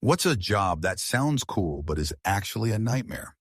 What's a job that sounds cool but is actually a nightmare?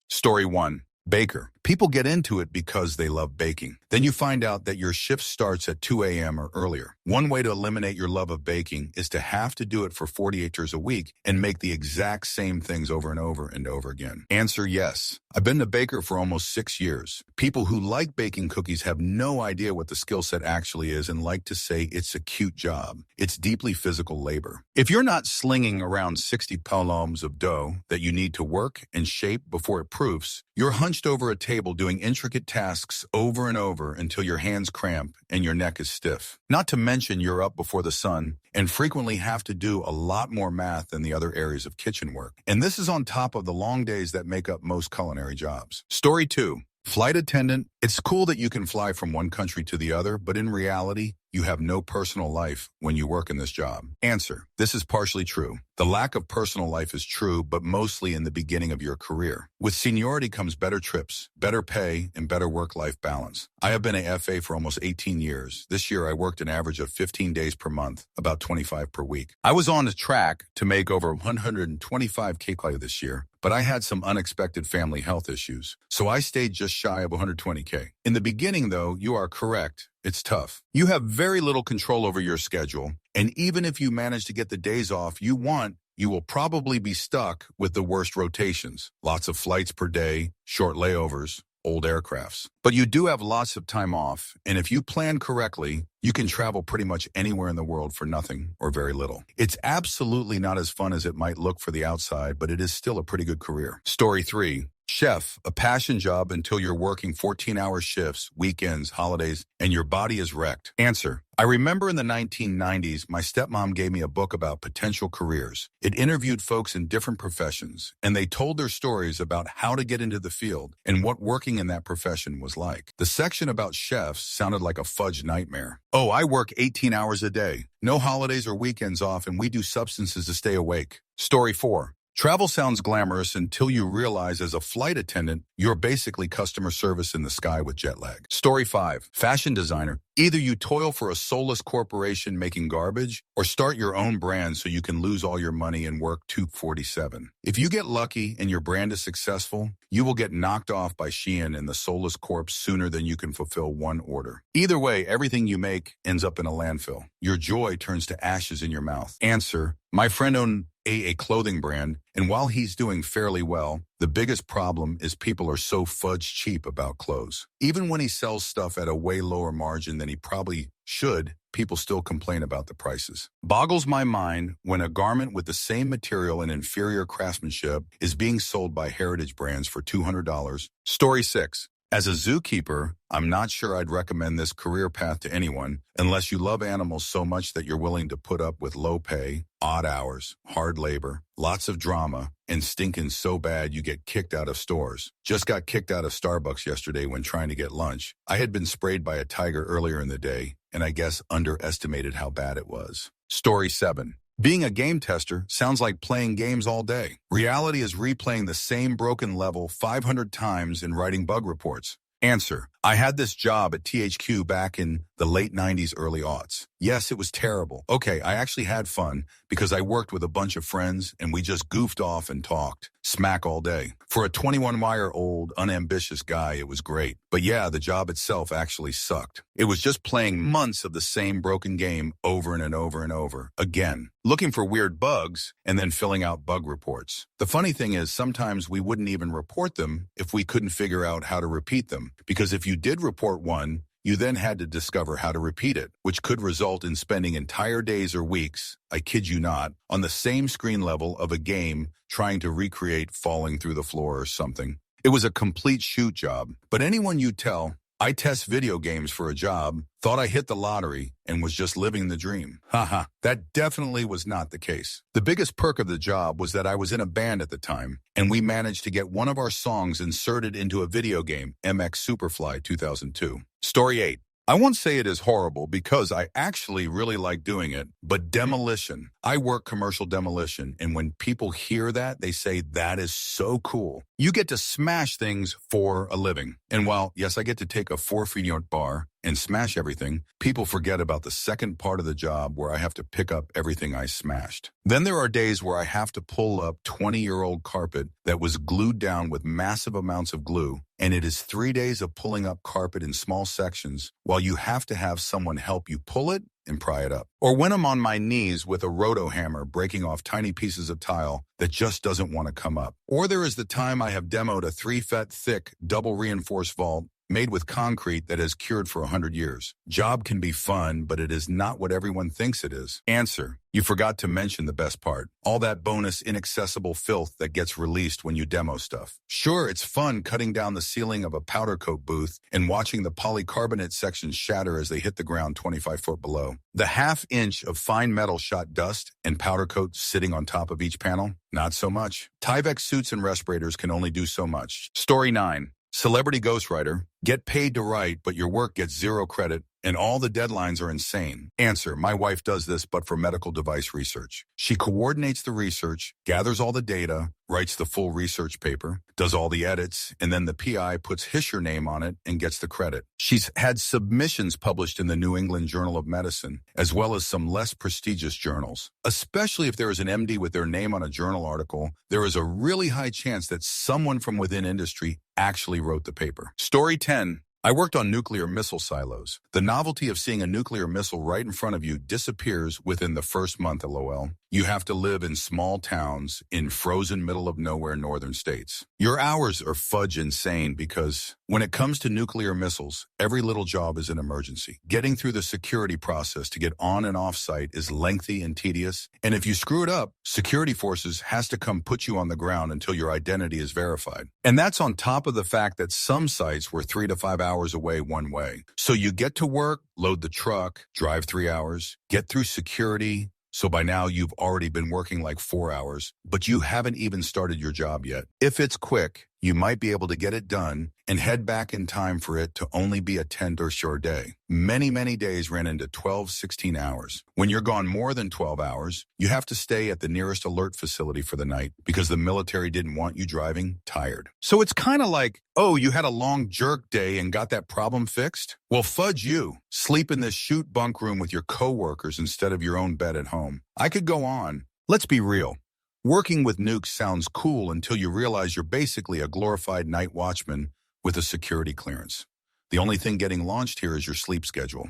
Story 1. Baker. People get into it because they love baking. Then you find out that your shift starts at 2 a.m. or earlier. One way to eliminate your love of baking is to have to do it for 48 hours a week and make the exact same things over and over and over again. Answer yes. I've been a baker for almost 6 years. People who like baking cookies have no idea what the skill set actually is and like to say it's a cute job. It's deeply physical labor. If you're not slinging around 60 palms of dough that you need to work and shape before it proofs, you're hunched over a table doing intricate tasks over and over until your hands cramp and your neck is stiff. Not to mention you're up before the sun and frequently have to do a lot more math than the other areas of kitchen work. And this is on top of the long days that make up most culinary jobs. Story 2. Flight attendant. It's cool that you can fly from one country to the other, but in reality, you have no personal life when you work in this job. Answer. This is partially true. The lack of personal life is true, but mostly in the beginning of your career. With seniority comes better trips, better pay, and better work-life balance. I have been a FA for almost 18 years. This year, I worked an average of 15 days per month, about 25 per week. I was on the track to make over 125K this year, but I had some unexpected family health issues, so I stayed just shy of 120K. In the beginning, though, you are correct. It's tough. You have very little control over your schedule, and even if you manage to get the days off you want, you will probably be stuck with the worst rotations. Lots of flights per day, short layovers, old aircrafts. But you do have lots of time off, and if you plan correctly, you can travel pretty much anywhere in the world for nothing or very little. It's absolutely not as fun as it might look for the outside, but it is still a pretty good career. Story 3. Chef, a passion job until you're working 14-hour shifts, weekends, holidays, and your body is wrecked. Answer. I remember in the 1990s, my stepmom gave me a book about potential careers. It interviewed folks in different professions, and they told their stories about how to get into the field and what working in that profession was like. The section about chefs sounded like a fudge nightmare. Oh, I work 18 hours a day, no holidays or weekends off, and we do substances to stay awake. Story 4. Travel sounds glamorous until you realize as a flight attendant, you're basically customer service in the sky with jet lag. Story 5. Fashion designer. Either you toil for a soulless corporation making garbage or start your own brand so you can lose all your money and work 247. If you get lucky and your brand is successful, you will get knocked off by Shein and the soulless corpse sooner than you can fulfill one order. Either way, everything you make ends up in a landfill. Your joy turns to ashes in your mouth. Answer. My friend owned a clothing brand, and while he's doing fairly well, the biggest problem is people are so fudge cheap about clothes. Even when he sells stuff at a way lower margin than he probably should, people still complain about the prices. Boggles my mind when a garment with the same material and inferior craftsmanship is being sold by heritage brands for $200. Story 6. As a zookeeper, I'm not sure I'd recommend this career path to anyone unless you love animals so much that you're willing to put up with low pay, odd hours, hard labor, lots of drama, and stinking so bad you get kicked out of stores. Just got kicked out of Starbucks yesterday when trying to get lunch. I had been sprayed by a tiger earlier in the day, and I guess underestimated how bad it was. Story 7. Being a game tester sounds like playing games all day. Reality is replaying the same broken level 500 times and writing bug reports. Answer. I had this job at THQ back in the late 90s, early aughts. Yes, it was terrible. Okay, I actually had fun because I worked with a bunch of friends and we just goofed off and talked smack all day. For a 21-year-old unambitious guy, it was great. But yeah, the job itself actually sucked. It was just playing months of the same broken game over and over and over again, looking for weird bugs and then filling out bug reports. The funny thing is sometimes we wouldn't even report them if we couldn't figure out how to repeat them, because if you did report one, you then had to discover how to repeat it, which could result in spending entire days or weeks, I kid you not, on the same screen level of a game trying to recreate falling through the floor or something. It was a complete shoot job, but anyone you tell, I test video games for a job, thought I hit the lottery, and was just living the dream. Haha, that definitely was not the case. The biggest perk of the job was that I was in a band at the time, and we managed to get one of our songs inserted into a video game, MX Superfly 2002. Story 8. I won't say it is horrible because I actually really like doing it, but demolition. I work commercial demolition, and when people hear that, they say that is so cool. You get to smash things for a living. And while, yes, I get to take a 4-foot bar, and smash everything, people forget about the second part of the job where I have to pick up everything I smashed. Then there are days where I have to pull up 20-year-old carpet that was glued down with massive amounts of glue, and it is 3 days of pulling up carpet in small sections while you have to have someone help you pull it and pry it up. Or when I'm on my knees with a roto hammer breaking off tiny pieces of tile that just doesn't want to come up. Or there is the time I have demoed a 3-foot thick double reinforced vault made with concrete that has cured for 100 years. Job can be fun, but it is not what everyone thinks it is. Answer: you forgot to mention the best part. All that bonus inaccessible filth that gets released when you demo stuff. Sure, it's fun cutting down the ceiling of a powder coat booth and watching the polycarbonate sections shatter as they hit the ground 25 foot below. The half-inch of fine metal shot dust and powder coat sitting on top of each panel? Not so much. Tyvek suits and respirators can only do so much. Story 9. Celebrity ghostwriter. Get paid to write, but your work gets 0 credit, and all the deadlines are insane. Answer: my wife does this, but for medical device research. She coordinates the research, gathers all the data, writes the full research paper, does all the edits, and then the PI puts his or name on it and gets the credit. She's had submissions published in the New England Journal of Medicine, as well as some less prestigious journals. Especially if there is an MD with their name on a journal article, there is a really high chance that someone from within industry actually wrote the paper. Story 10. I worked on nuclear missile silos. The novelty of seeing a nuclear missile right in front of you disappears within the first month, LOL. You have to live in small towns in frozen middle of nowhere northern states. Your hours are fudge insane because when it comes to nuclear missiles, every little job is an emergency. Getting through the security process to get on and off site is lengthy and tedious. And if you screw it up, security forces has to come put you on the ground until your identity is verified. And that's on top of the fact that some sites were 3 to 5 hours away one way. So you get to work, load the truck, drive 3 hours, get through security. So by now you've already been working like 4 hours, but you haven't even started your job yet. If it's quick, you might be able to get it done and head back in time for it to only be a 10 or sure day. Many days ran into 12, 16 hours. When you're gone more than 12 hours, you have to stay at the nearest alert facility for the night because the military didn't want you driving tired. So it's kind of like, oh, you had a long jerk day and got that problem fixed? Well, fudge you. Sleep in this shoot bunk room with your coworkers instead of your own bed at home. I could go on. Let's be real. Working with nukes sounds cool until you realize you're basically a glorified night watchman with a security clearance. The only thing getting launched here is your sleep schedule.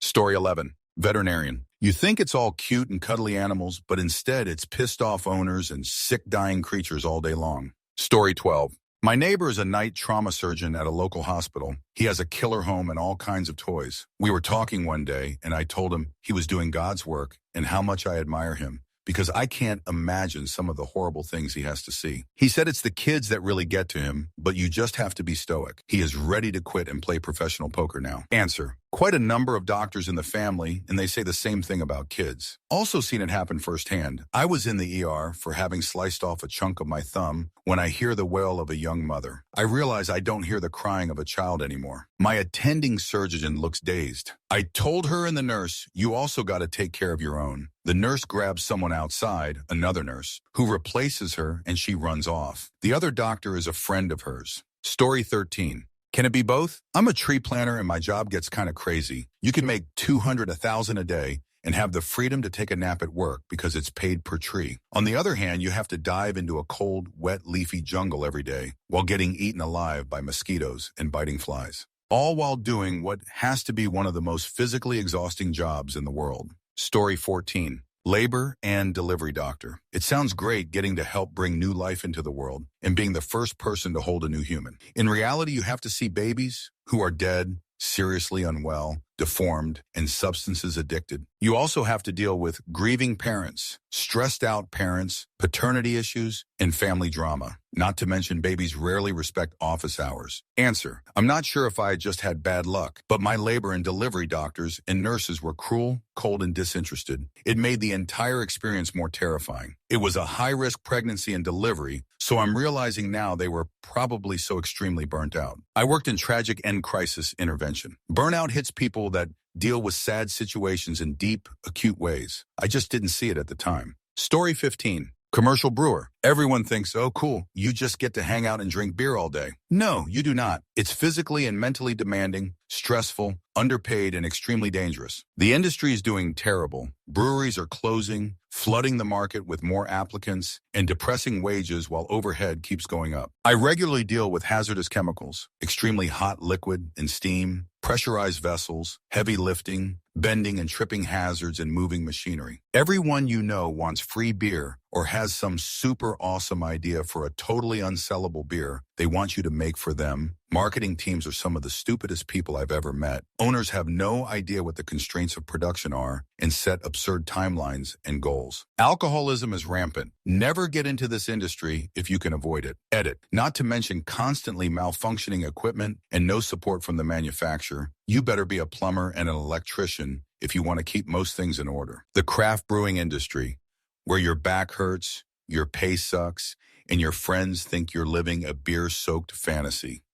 Story 11. Veterinarian. You think it's all cute and cuddly animals, but instead it's pissed off owners and sick dying creatures all day long. Story 12. My neighbor is a night trauma surgeon at a local hospital. He has a killer home and all kinds of toys. We were talking one day, and I told him he was doing God's work and how much I admire him, because I can't imagine some of the horrible things he has to see. He said it's the kids that really get to him, but you just have to be stoic. He is ready to quit and play professional poker now. Answer. Quite a number of doctors in the family, and they say the same thing about kids. Also seen it happen firsthand. I was in the ER for having sliced off a chunk of my thumb when I hear the wail of a young mother. I realize I don't hear the crying of a child anymore. My attending surgeon looks dazed. I told her and the nurse, you also got to take care of your own. The nurse grabs someone outside, another nurse, who replaces her and she runs off. The other doctor is a friend of hers. Story 13. Can it be both? I'm a tree planter and my job gets kind of crazy. You can make $200, $1,000 a day and have the freedom to take a nap at work because it's paid per tree. On the other hand, you have to dive into a cold, wet, leafy jungle every day while getting eaten alive by mosquitoes and biting flies. All while doing what has to be one of the most physically exhausting jobs in the world. Story 14. Labor and delivery doctor. It sounds great getting to help bring new life into the world and being the first person to hold a new human. In reality, you have to see babies who are dead, seriously unwell, deformed, and substances addicted. You also have to deal with grieving parents, stressed out parents, paternity issues, and family drama. Not to mention babies rarely respect office hours. Answer. I'm not sure if I just had bad luck, but my labor and delivery doctors and nurses were cruel, cold, and disinterested. It made the entire experience more terrifying. It was a high-risk pregnancy and delivery, so I'm realizing now they were probably so extremely burnt out. I worked in tragic end crisis intervention. Burnout hits people that deal with sad situations in deep, acute ways. I just didn't see it at the time. Story 15. Commercial brewer. Everyone thinks, oh, cool, you just get to hang out and drink beer all day. No, you do not. It's physically and mentally demanding, stressful, underpaid, and extremely dangerous. The industry is doing terrible. Breweries are closing, flooding the market with more applicants, and depressing wages while overhead keeps going up. I regularly deal with hazardous chemicals, extremely hot liquid and steam, pressurized vessels, heavy lifting, bending and tripping hazards, and moving machinery. Everyone you know wants free beer or has some super awesome idea for a totally unsellable beer they want you to make for them. Marketing teams are some of the stupidest people I've ever met. Owners have no idea what the constraints of production are and set absurd timelines and goals. Alcoholism is rampant. Never get into this industry if you can avoid it. Edit. Not to mention constantly malfunctioning equipment and no support from the manufacturer. You better be a plumber and an electrician if you want to keep most things in order. The craft brewing industry, where your back hurts, your pay sucks, and your friends think you're living a beer-soaked fantasy.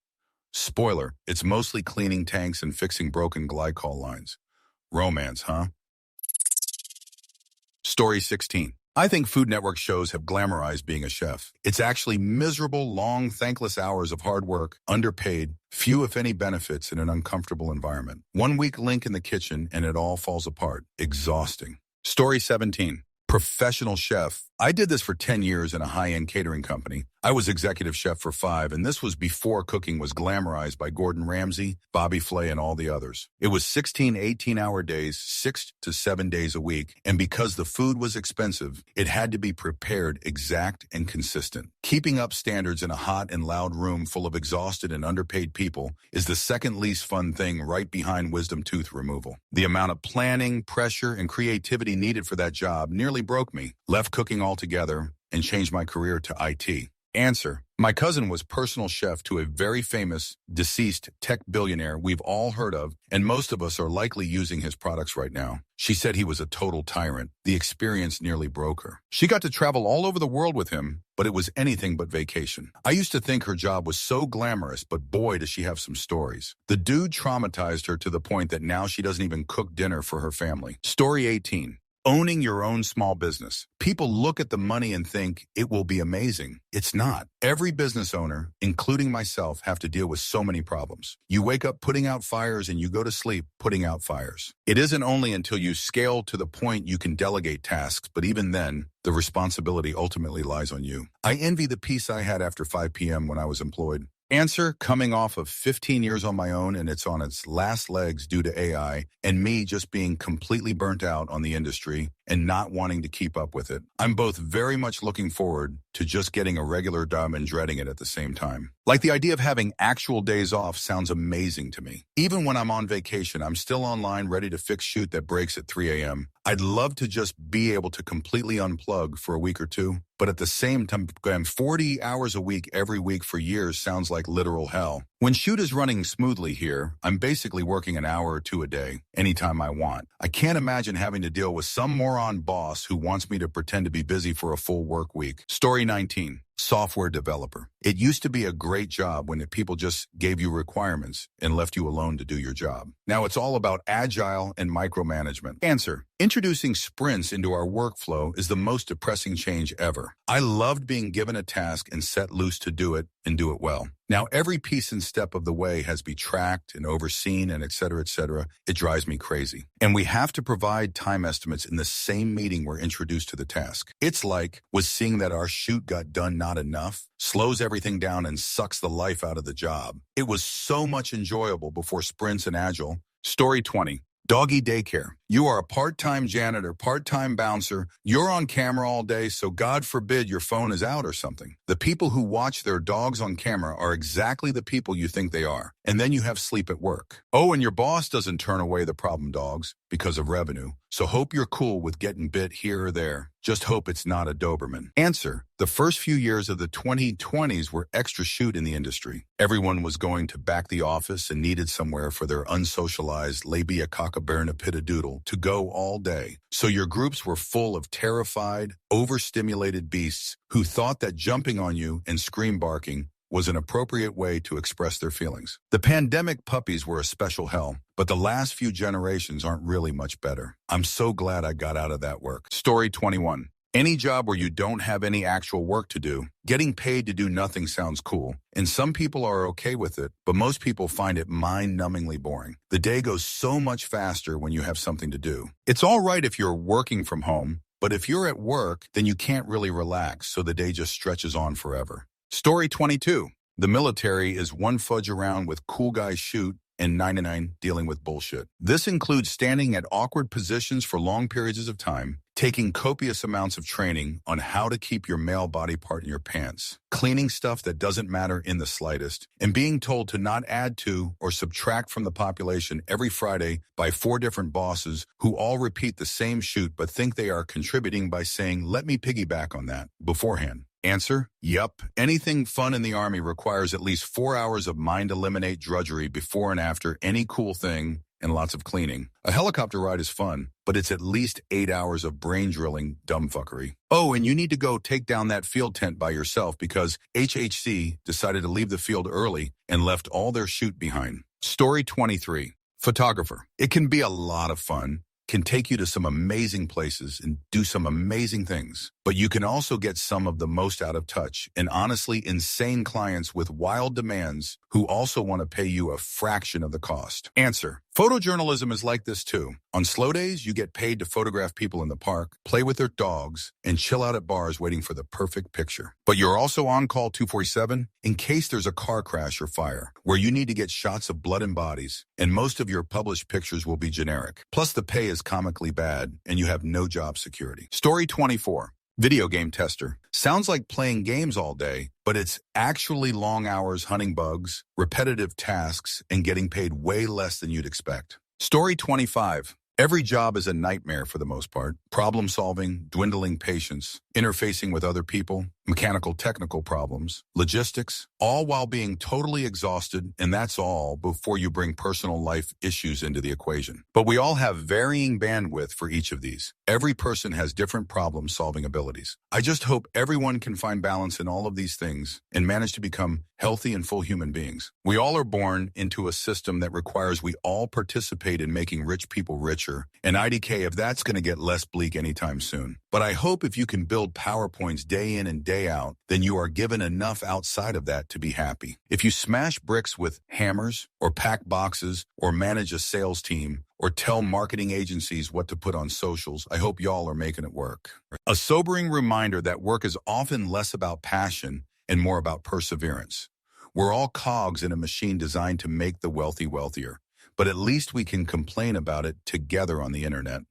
Spoiler, it's mostly cleaning tanks and fixing broken glycol lines. Romance, huh? Story 16. I think Food Network shows have glamorized being a chef. It's actually miserable, long, thankless hours of hard work, underpaid, few if any benefits in an uncomfortable environment. 1 week link in the kitchen and it all falls apart. Exhausting. Story 17. Professional chef. I did this for 10 years in a high-end catering company. I was executive chef for 5, and this was before cooking was glamorized by Gordon Ramsay, Bobby Flay, and all the others. It was 16, 18-hour days, 6 to 7 days a week, and because the food was expensive, it had to be prepared exact and consistent. Keeping up standards in a hot and loud room full of exhausted and underpaid people is the second least fun thing right behind wisdom tooth removal. The amount of planning, pressure, and creativity needed for that job nearly broke me. Left cooking altogether and changed my career to IT. Answer. My cousin was personal chef to a very famous, deceased tech billionaire we've all heard of, and most of us are likely using his products right now. She said he was a total tyrant. The experience nearly broke her. She got to travel all over the world with him, but it was anything but vacation. I used to think her job was so glamorous, but boy, does she have some stories. The dude traumatized her to the point that now she doesn't even cook dinner for her family. Story 18. Owning your own small business. People look at the money and think it will be amazing. It's not. Every business owner, including myself, have to deal with so many problems. You wake up putting out fires and you go to sleep putting out fires. It isn't only until you scale to the point you can delegate tasks, but even then, the responsibility ultimately lies on you. I envy the peace I had after 5 p.m. when I was employed. Answer, coming off of 15 years on my own and it's on its last legs due to AI and me just being completely burnt out on the industry and not wanting to keep up with it. I'm both very much looking forward to just getting a regular job and dreading it at the same time. Like the idea of having actual days off sounds amazing to me. Even when I'm on vacation, I'm still online ready to fix shoot that breaks at 3 a.m. I'd love to just be able to completely unplug for a week or two, but at the same time, 40 hours a week every week for years sounds like literal hell. When shoot is running smoothly here, I'm basically working an hour or two a day, anytime I want. I can't imagine having to deal with some moron boss who wants me to pretend to be busy for a full work week. Story 19. Software developer. It used to be a great job when people just gave you requirements and left you alone to do your job. Now it's all about agile and micromanagement. Answer. Introducing sprints into our workflow is the most depressing change ever. I loved being given a task and set loose to do it and do it well. Now every piece and step of the way has to be tracked and overseen and et cetera, et cetera. It drives me crazy. And we have to provide time estimates in the same meeting we're introduced to the task. It's like, was seeing that our shoot got done not enough? Slows everything down and sucks the life out of the job. It was so much enjoyable before sprints and agile. Story 20. Doggy daycare. You are a part-time janitor, part-time bouncer. You're on camera all day, so God forbid your phone is out or something. The people who watch their dogs on camera are exactly the people you think they are. And then you have sleep at work. Oh, and your boss doesn't turn away the problem dogs because of revenue. So hope you're cool with getting bit here or there. Just hope it's not a Doberman. Answer. The first few years of the 2020s were extra shoot in the industry. Everyone was going to back the office and needed somewhere for their unsocialized labia cockabernapitidoodle to go all day. So your groups were full of terrified, overstimulated beasts who thought that jumping on you and scream barking was an appropriate way to express their feelings. The pandemic puppies were a special hell, but the last few generations aren't really much better. I'm so glad I got out of that work. Story 21. Any job where you don't have any actual work to do, getting paid to do nothing sounds cool, and some people are okay with it, but most people find it mind-numbingly boring. The day goes so much faster when you have something to do. It's all right if you're working from home, but if you're at work, then you can't really relax, so the day just stretches on forever. Story 22. The military is one fudge around with cool guys shoot and 99 dealing with bullshit. This includes standing at awkward positions for long periods of time, taking copious amounts of training on how to keep your male body part in your pants, cleaning stuff that doesn't matter in the slightest, and being told to not add to or subtract from the population every Friday by 4 different bosses who all repeat the same shoot but think they are contributing by saying, "Let me piggyback on that," beforehand. Answer: yup. Anything fun in the Army requires at least 4 hours of mind-eliminate drudgery before and after any cool thing and lots of cleaning. A helicopter ride is fun, but it's at least 8 hours of brain-drilling dumbfuckery. Oh, and you need to go take down that field tent by yourself because HHC decided to leave the field early and left all their chute behind. Story 23. Photographer. It can be a lot of fun, can take you to some amazing places and do some amazing things. But you can also get some of the most out of touch and honestly insane clients with wild demands who also want to pay you a fraction of the cost. Answer: photojournalism is like this too. On slow days, you get paid to photograph people in the park, play with their dogs, and chill out at bars waiting for the perfect picture. But you're also on call 247 in case there's a car crash or fire, where you need to get shots of blood and bodies, and most of your published pictures will be generic. Plus the pay is comically bad, and you have no job security. Story 24. Video game tester. Sounds like playing games all day, but it's actually long hours hunting bugs, repetitive tasks, and getting paid way less than you'd expect. Story 25. Every job is a nightmare for the most part. Problem solving, dwindling patience, interfacing with other people, mechanical technical problems, logistics, all while being totally exhausted, and that's all before you bring personal life issues into the equation. But we all have varying bandwidth for each of these. Every person has different problem-solving abilities. I just hope everyone can find balance in all of these things and manage to become healthy and full human beings. We all are born into a system that requires we all participate in making rich people richer, and IDK if that's going to get less bleak anytime soon. But I hope if you can build PowerPoints day in and day out, then you are given enough outside of that to be happy. If you smash bricks with hammers, or pack boxes, or manage a sales team, or tell marketing agencies what to put on socials, I hope y'all are making it work. A sobering reminder that work is often less about passion and more about perseverance. We're all cogs in a machine designed to make the wealthy wealthier, but at least we can complain about it together on the internet.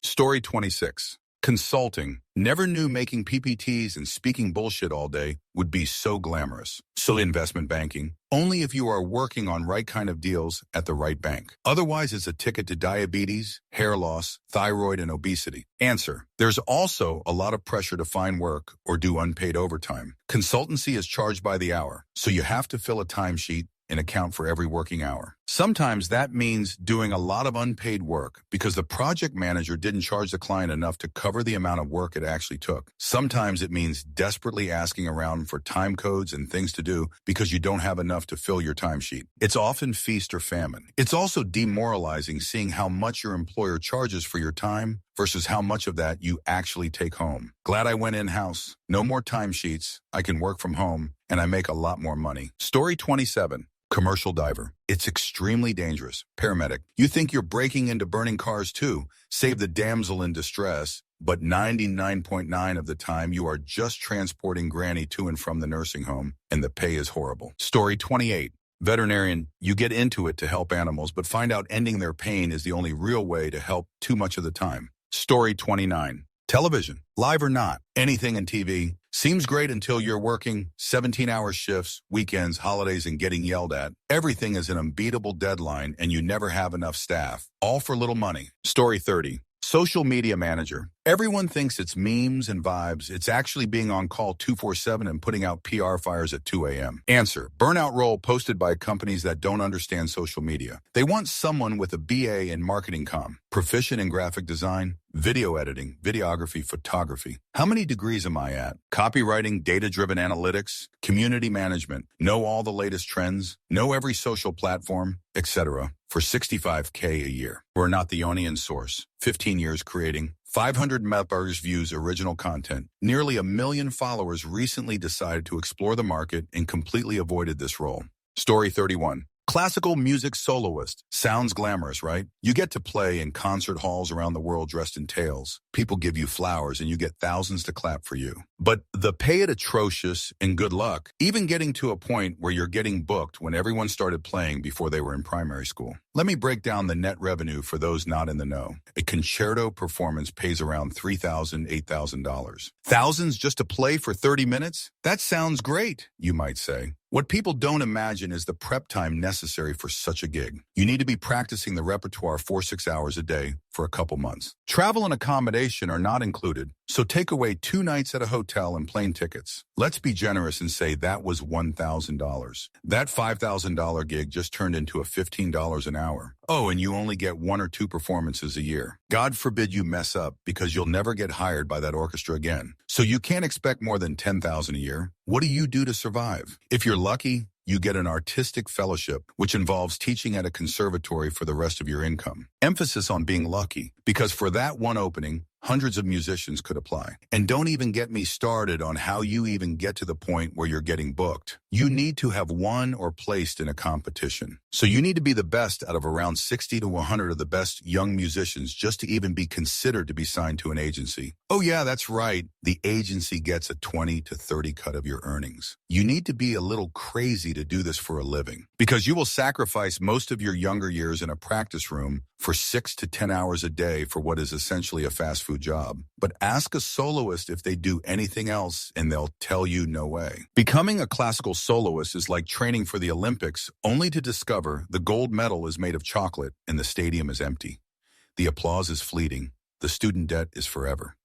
Story 26. Consulting. Never knew making PPTs and speaking bullshit all day would be so glamorous. So investment banking, only if you are working on right kind of deals at the right bank. Otherwise, it's a ticket to diabetes, hair loss, thyroid, and obesity. Answer: there's also a lot of pressure to find work or do unpaid overtime. Consultancy is charged by the hour, so you have to fill a timesheet and account for every working hour. Sometimes that means doing a lot of unpaid work because the project manager didn't charge the client enough to cover the amount of work it actually took. Sometimes it means desperately asking around for time codes and things to do because you don't have enough to fill your timesheet. It's often feast or famine. It's also demoralizing seeing how much your employer charges for your time versus how much of that you actually take home. Glad I went in-house. No more timesheets. I can work from home, and I make a lot more money. Story 27. Commercial diver. It's extremely dangerous. Paramedic. You think you're breaking into burning cars too. Save the damsel in distress. But 99.9% of the time, you are just transporting Granny to and from the nursing home, and the pay is horrible. Story 28. Veterinarian. You get into it to help animals, but find out ending their pain is the only real way to help too much of the time. Story 29. Television. Live or not, anything in TV seems great until you're working 17-hour shifts, weekends, holidays, and getting yelled at. Everything is an unbeatable deadline, and you never have enough staff, all for little money. Story 30. Social media manager. Everyone thinks it's memes and vibes. It's actually being on call 247 and putting out PR fires at 2 a.m. Answer. Burnout role posted by companies that don't understand social media. They want someone with a BA in marketing comm, proficient in graphic design, video editing, videography, photography. How many degrees am I at? Copywriting, data-driven analytics, community management, know all the latest trends, know every social platform, etc. for $65K a year. We're not the onion source. 15 years creating, 500 members views original content. Nearly 1 million followers recently decided to explore the market and completely avoided this role. Story 31. Classical music soloist. Sounds glamorous, right? You get to play in concert halls around the world dressed in tails. People give you flowers and you get thousands to clap for you. But the pay is atrocious and good luck, even getting to a point where you're getting booked when everyone started playing before they were in primary school. Let me break down the net revenue for those not in the know. A concerto performance pays around $3,000, $8,000. Thousands just to play for 30 minutes? That sounds great, you might say. What people don't imagine is the prep time necessary for such a gig. You need to be practicing the repertoire 4-6 hours a day for a couple months. Travel and accommodation are not included, so take away 2 nights at a hotel and plane tickets. Let's be generous and say that was $1,000. That $5,000 gig just turned into a $15 an hour. Oh, and you only get 1 or 2 performances a year. God forbid you mess up, because you'll never get hired by that orchestra again. So you can't expect more than $10,000 a year. What do you do to survive? If you're lucky, you get an artistic fellowship, which involves teaching at a conservatory for the rest of your income. Emphasis on being lucky, because for that one opening, hundreds of musicians could apply. And don't even get me started on how you even get to the point where you're getting booked. You need to have won or placed in a competition. So you need to be the best out of around 60 to 100 of the best young musicians just to even be considered to be signed to an agency. Oh yeah, that's right. The agency gets a 20 to 30 cut of your earnings. You need to be a little crazy to do this for a living, because you will sacrifice most of your younger years in a practice room for 6 to 10 hours a day for what is essentially a fast food job. But ask a soloist if they do anything else and they'll tell you no way. Becoming a classical soloist is like training for the Olympics, only to discover the gold medal is made of chocolate and the stadium is empty. The applause is fleeting. The student debt is forever.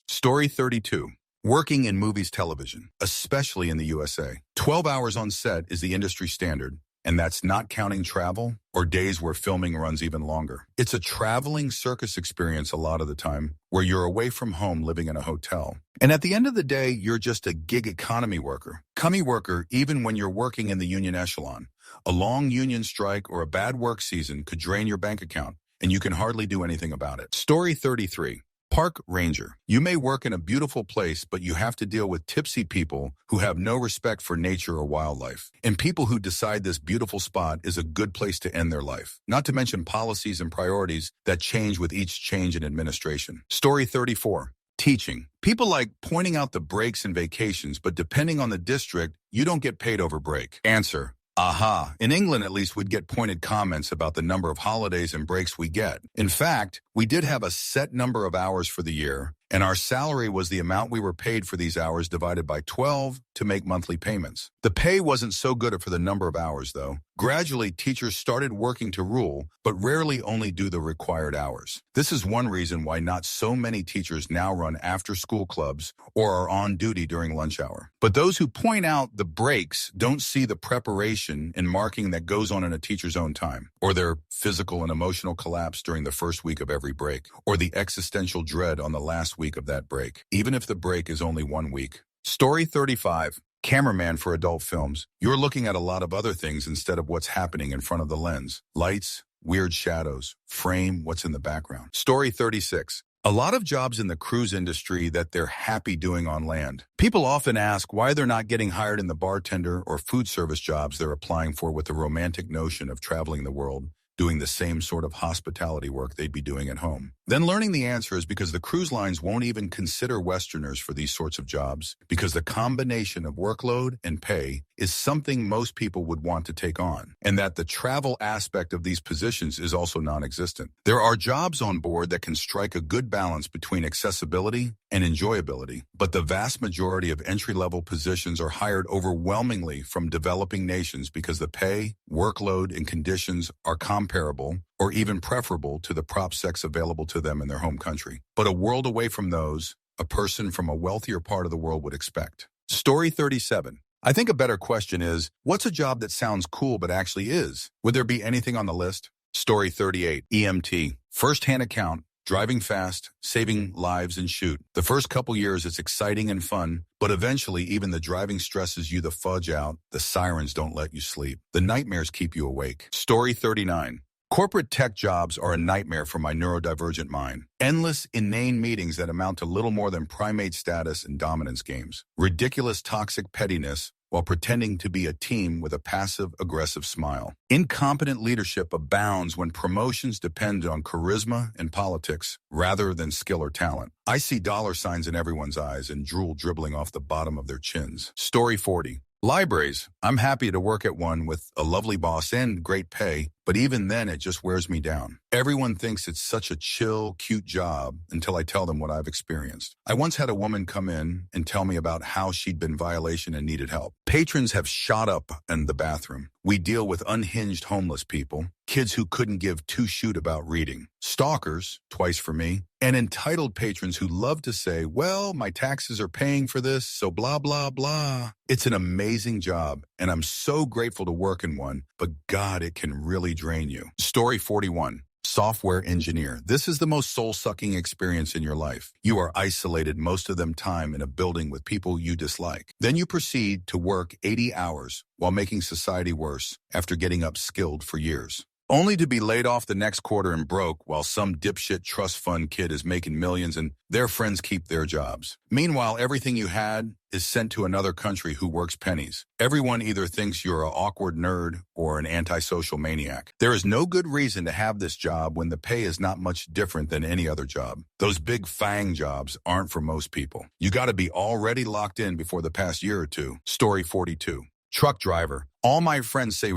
Story 32. Working in movies television, especially in the USA. 12 hours on set is the industry standard, and that's not counting travel or days where filming runs even longer. It's a traveling circus experience a lot of the time, where you're away from home living in a hotel. And at the end of the day, you're just a gig economy worker. Cummy worker even when you're working in the union echelon. A long union strike or a bad work season could drain your bank account, and you can hardly do anything about it. Story 33. Park ranger. You may work in a beautiful place, but you have to deal with tipsy people who have no respect for nature or wildlife, and people who decide this beautiful spot is a good place to end their life, not to mention policies and priorities that change with each change in administration. Story 34. Teaching. People like pointing out the breaks and vacations, but depending on the district, you don't get paid over break. Answer. Aha. In England, at least, we'd get pointed comments about the number of holidays and breaks we get. In fact, we did have a set number of hours for the year, and our salary was the amount we were paid for these hours divided by 12 to make monthly payments. The pay wasn't so good for the number of hours, though. Gradually, teachers started working to rule, but rarely only do the required hours. This is one reason why not so many teachers now run after-school clubs or are on duty during lunch hour. But those who point out the breaks don't see the preparation and marking that goes on in a teacher's own time, or their physical and emotional collapse during the first week of every break, or the existential dread on the last week of that break, even if the break is only 1 week. Story 35. Cameraman for adult films. You're looking at a lot of other things instead of what's happening in front of the lens. Lights, weird shadows, frame, what's in the background. Story 36. A lot of jobs in the cruise industry that they're happy doing on land. People often ask why they're not getting hired in the bartender or food service jobs they're applying for with the romantic notion of traveling the world, doing the same sort of hospitality work they'd be doing at home. Then learning the answer is because the cruise lines won't even consider Westerners for these sorts of jobs, because the combination of workload and pay is something most people would want to take on, and that the travel aspect of these positions is also non-existent. There are jobs on board that can strike a good balance between accessibility and enjoyability, but the vast majority of entry-level positions are hired overwhelmingly from developing nations because the pay, workload, and conditions are comparable or even preferable to the prop sex available to them in their home country. But a world away from those, a person from a wealthier part of the world would expect. Story 37. I think a better question is, what's a job that sounds cool but actually is? Would there be anything on the list? Story 38. EMT. First-hand account, driving fast, saving lives, and shoot. The first couple years, it's exciting and fun, but eventually even the driving stresses you the fudge out. The sirens don't let you sleep. The nightmares keep you awake. Story 39. Corporate tech jobs are a nightmare for my neurodivergent mind. Endless, inane meetings that amount to little more than primate status and dominance games. Ridiculous, toxic pettiness while pretending to be a team with a passive-aggressive smile. Incompetent leadership abounds when promotions depend on charisma and politics rather than skill or talent. I see dollar signs in everyone's eyes and drool dribbling off the bottom of their chins. Story 40. Libraries. I'm happy to work at one with a lovely boss and great pay, but even then it just wears me down. Everyone thinks it's such a chill, cute job until I tell them what I've experienced. I once had a woman come in and tell me about how she'd been in violation and needed help. Patrons have shot up in the bathroom. We deal with unhinged homeless people, kids who couldn't give two shoot about reading, stalkers, twice for me, and entitled patrons who love to say, well, my taxes are paying for this, so blah, blah, blah. It's an amazing job, and I'm so grateful to work in one, but God, it can really drain you. Story 41. Software engineer. This is the most soul-sucking experience in your life. You are isolated most of the time in a building with people you dislike. Then you proceed to work 80 hours while making society worse after getting upskilled for years, only to be laid off the next quarter and broke while some dipshit trust fund kid is making millions and their friends keep their jobs. Meanwhile, everything you had is sent to another country who works pennies. Everyone either thinks you're an awkward nerd or an antisocial maniac. There is no good reason to have this job when the pay is not much different than any other job. Those big FANG jobs aren't for most people. You got to be already locked in before the past year or two. Story 42. Truck driver. All my friends say,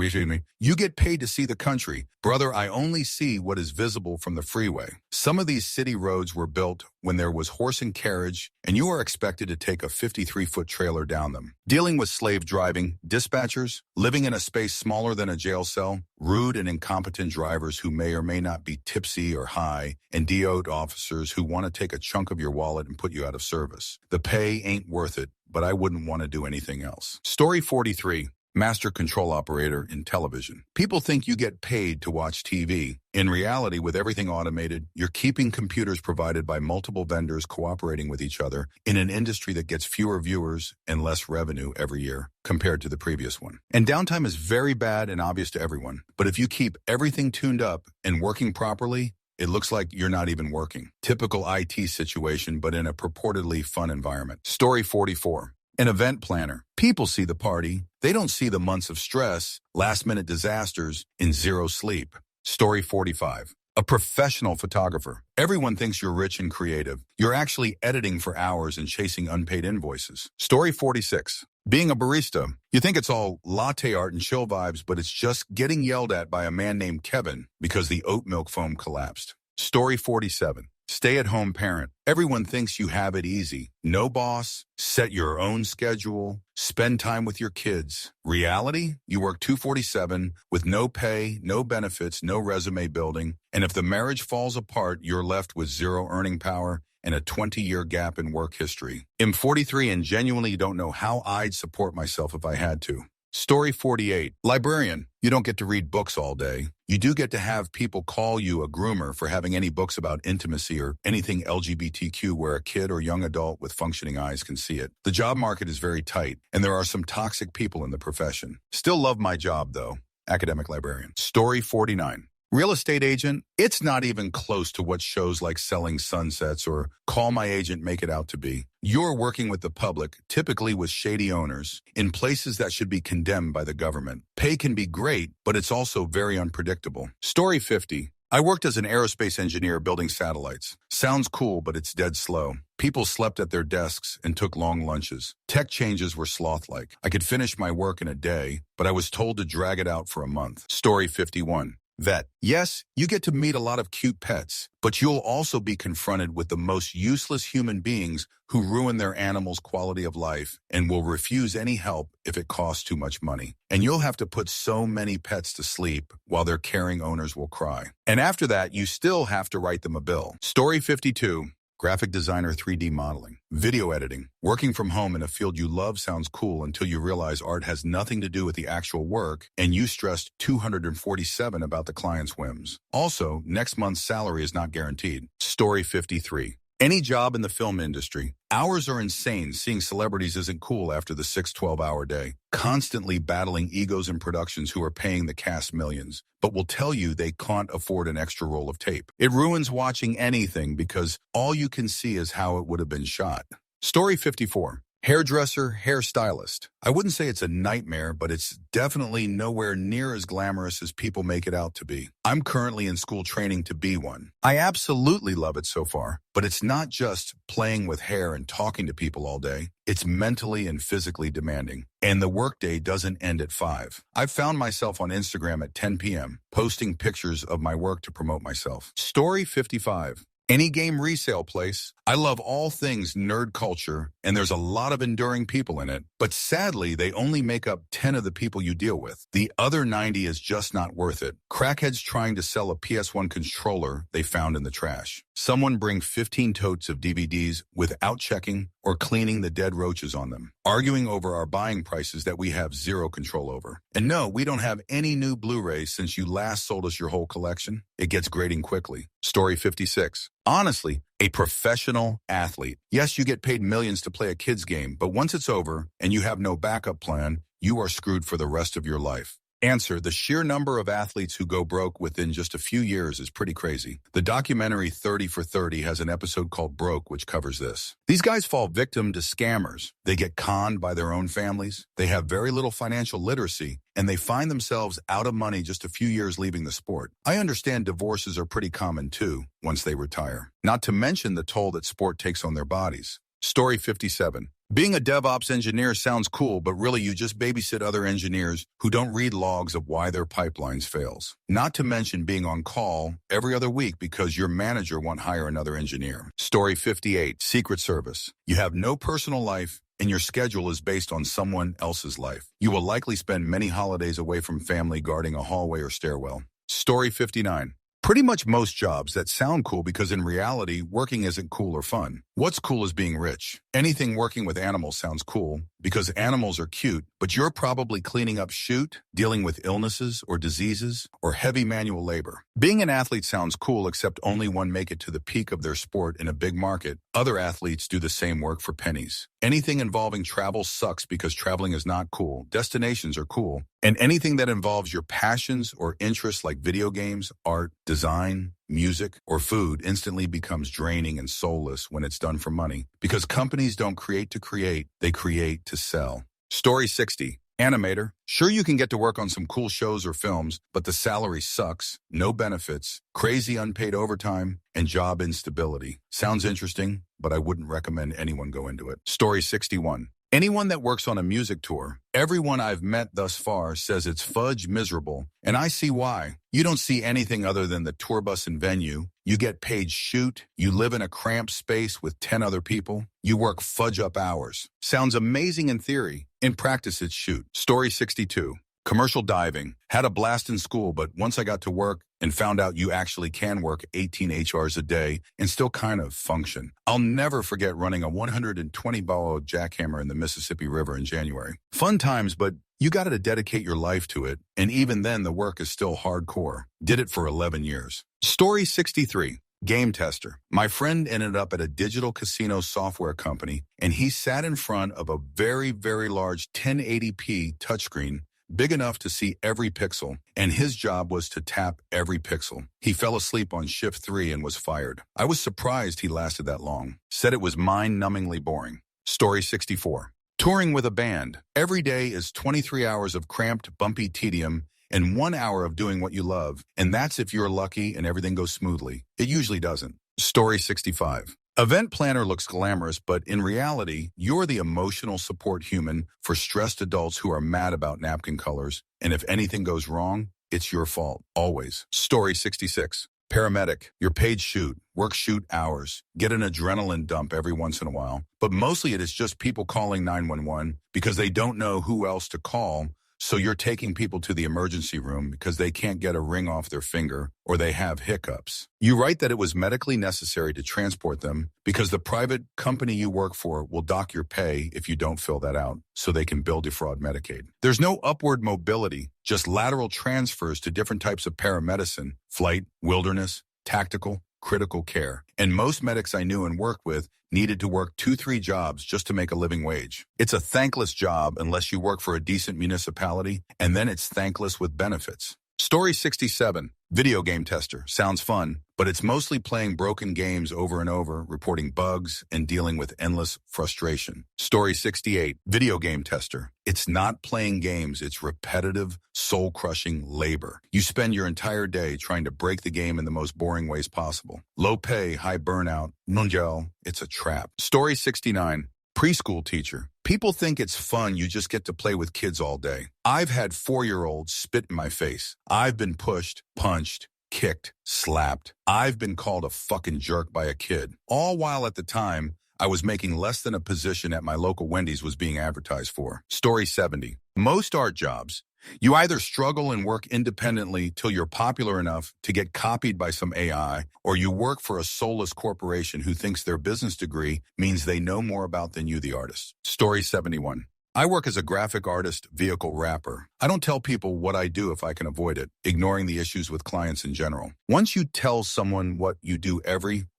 you get paid to see the country. Brother, I only see what is visible from the freeway. Some of these city roads were built when there was horse and carriage, and you are expected to take a 53-foot trailer down them. Dealing with slave driving, dispatchers, living in a space smaller than a jail cell, rude and incompetent drivers who may or may not be tipsy or high, and DO'd officers who want to take a chunk of your wallet and put you out of service. The pay ain't worth it, but I wouldn't want to do anything else. Story 43. Master control operator in television. People think you get paid to watch TV. In reality, with everything automated, you're keeping computers provided by multiple vendors cooperating with each other in an industry that gets fewer viewers and less revenue every year compared to the previous one. And downtime is very bad and obvious to everyone. But if you keep everything tuned up and working properly, it looks like you're not even working. Typical IT situation, but in a purportedly fun environment. Story 44. An event planner. People see the party. They don't see the months of stress, last-minute disasters, and zero sleep. Story 45. A professional photographer. Everyone thinks you're rich and creative. You're actually editing for hours and chasing unpaid invoices. Story 46. Being a barista. You think it's all latte art and chill vibes, but it's just getting yelled at by a man named Kevin because the oat milk foam collapsed. Story 47. Stay-at-home parent. Everyone thinks you have it easy. No boss, set your own schedule, spend time with your kids. Reality? You work 247 with no pay, no benefits, no resume building, and if the marriage falls apart, you're left with zero earning power and a 20-year gap in work history. I'm 43 and genuinely don't know how I'd support myself if I had to. Story 48. Librarian. You don't get to read books all day. You do get to have people call you a groomer for having any books about intimacy or anything LGBTQ where a kid or young adult with functioning eyes can see it. The job market is very tight, and there are some toxic people in the profession. Still love my job, though. Academic librarian. Story 49. Real estate agent, it's not even close to what shows like Selling Sunsets or Call My Agent make it out to be. You're working with the public, typically with shady owners, in places that should be condemned by the government. Pay can be great, but it's also very unpredictable. Story 50. I worked as an aerospace engineer building satellites. Sounds cool, but it's dead slow. People slept at their desks and took long lunches. Tech changes were sloth-like. I could finish my work in a day, but I was told to drag it out for a month. Story 51. Vet. Yes, you get to meet a lot of cute pets, but you'll also be confronted with the most useless human beings who ruin their animals' quality of life and will refuse any help if it costs too much money. And you'll have to put so many pets to sleep while their caring owners will cry. And after that, you still have to write them a bill. Story 52. graphic designer, 3D modeling, video editing. Working from home in a field you love sounds cool until you realize art has nothing to do with the actual work and you stressed 247 about the client's whims. Also, next month's salary is not guaranteed. Story 53. Any job in the film industry, hours are insane. Seeing celebrities isn't cool after the 6-12-hour day. Constantly battling egos in productions who are paying the cast millions, but will tell you they can't afford an extra roll of tape. It ruins watching anything because all you can see is how it would have been shot. Story 54. Hairdresser, hairstylist. I wouldn't say it's a nightmare, but it's definitely nowhere near as glamorous as people make it out to be. I'm currently in school training to be one. I absolutely love it so far, but it's not just playing with hair and talking to people all day. It's mentally and physically demanding, and the workday doesn't end at 5. I've found myself on Instagram at 10 p.m., posting pictures of my work to promote myself. Story 55. Any game resale place. I love all things nerd culture, and there's a lot of enduring people in it, but sadly, they only make up 10 of the people you deal with. The other 90 is just not worth it. Crackheads trying to sell a PS1 controller they found in the trash. Someone bring 15 totes of DVDs without checking or cleaning the dead roaches on them. Arguing over our buying prices that we have zero control over. And no, we don't have any new Blu-rays since you last sold us your whole collection. It gets grating quickly. Story 56. Honestly, a professional athlete. Yes, you get paid millions to play a kid's game, but once it's over and you have no backup plan, you are screwed for the rest of your life. Answer: the sheer number of athletes who go broke within just a few years is pretty crazy. The documentary 30 for 30 has an episode called Broke, which covers this. These guys fall victim to scammers. They get conned by their own families. They have very little financial literacy, and they find themselves out of money just a few years leaving the sport. I understand divorces are pretty common too, once they retire. Not to mention the toll that sport takes on their bodies. Story 57. Being a DevOps engineer sounds cool, but really you just babysit other engineers who don't read logs of why their pipelines fails. Not to mention being on call every other week because your manager won't hire another engineer. Story 58. Secret Service. You have no personal life, and your schedule is based on someone else's life. You will likely spend many holidays away from family guarding a hallway or stairwell. Story 59. Pretty much most jobs that sound cool because in reality, working isn't cool or fun. What's cool is being rich. Anything working with animals sounds cool because animals are cute, but you're probably cleaning up chute, dealing with illnesses or diseases, or heavy manual labor. Being an athlete sounds cool, except only one make it to the peak of their sport in a big market. Other athletes do the same work for pennies. Anything involving travel sucks because traveling is not cool. Destinations are cool. And anything that involves your passions or interests like video games, art, design, music, or food instantly becomes draining and soulless when it's done for money. Because companies don't create to create, they create to sell. Story 60. Animator. Sure, you can get to work on some cool shows or films, but the salary sucks, no benefits, crazy unpaid overtime, and job instability. Sounds interesting, but I wouldn't recommend anyone go into it. Story 61. Anyone that works on a music tour, everyone I've met thus far says it's fudge miserable, and I see why. You don't see anything other than the tour bus and venue. You get paid shoot. You live in a cramped space with 10 other people. You work fudge up hours. Sounds amazing in theory. In practice, it's shoot. Story 62. Commercial diving. Had a blast in school, but once I got to work and found out you actually can work 18 HRs a day and still kind of function. I'll never forget running a 120-barrel jackhammer in the Mississippi River in January. Fun times, but you got to dedicate your life to it, and even then the work is still hardcore. Did it for 11 years. Story 63. Game tester. My friend ended up at a digital casino software company, and he sat in front of a very, very large 1080p touchscreen, big enough to see every pixel, and his job was to tap every pixel. He fell asleep on shift 3 and was fired. I was surprised he lasted that long. Said it was mind-numbingly boring. Story 64. Touring with a band. Every day is 23 hours of cramped, bumpy tedium and 1 hour of doing what you love, and that's if you're lucky and everything goes smoothly. It usually doesn't. Story 65. Event planner looks glamorous, but in reality, you're the emotional support human for stressed adults who are mad about napkin colors, and if anything goes wrong, it's your fault, always. Story 66. Paramedic. You're paid shoot, work shoot hours, get an adrenaline dump every once in a while, but mostly it is just people calling 911 because they don't know who else to call, So you're taking people to the emergency room because they can't get a ring off their finger or they have hiccups. You write that it was medically necessary to transport them because the private company you work for will dock your pay if you don't fill that out so they can bill defraud Medicaid. There's no upward mobility, just lateral transfers to different types of paramedicine, flight, wilderness, tactical, critical care. And most medics I knew and worked with needed to work 2-3 jobs just to make a living wage. It's a thankless job unless you work for a decent municipality, and then it's thankless with benefits. Story 67, video game tester. Sounds fun, but it's mostly playing broken games over and over, reporting bugs, and dealing with endless frustration. Story 68, video game tester. It's not playing games, it's repetitive, soul-crushing labor. You spend your entire day trying to break the game in the most boring ways possible. Low pay, high burnout, mundial, it's a trap. Story 69, preschool teacher. People think it's fun, you just get to play with kids all day. I've had 4-year-olds spit in my face. I've been pushed, punched, kicked, slapped. I've been called a fucking jerk by a kid. All while at the time, I was making less than a position at my local Wendy's was being advertised for. Story 70. Most art jobs, you either struggle and work independently till you're popular enough to get copied by some AI, or you work for a soulless corporation who thinks their business degree means they know more about than you, the artist. Story 71. I work as a graphic artist, vehicle rapper. I don't tell people what I do if I can avoid it, ignoring the issues with clients in general. Once you tell someone what you do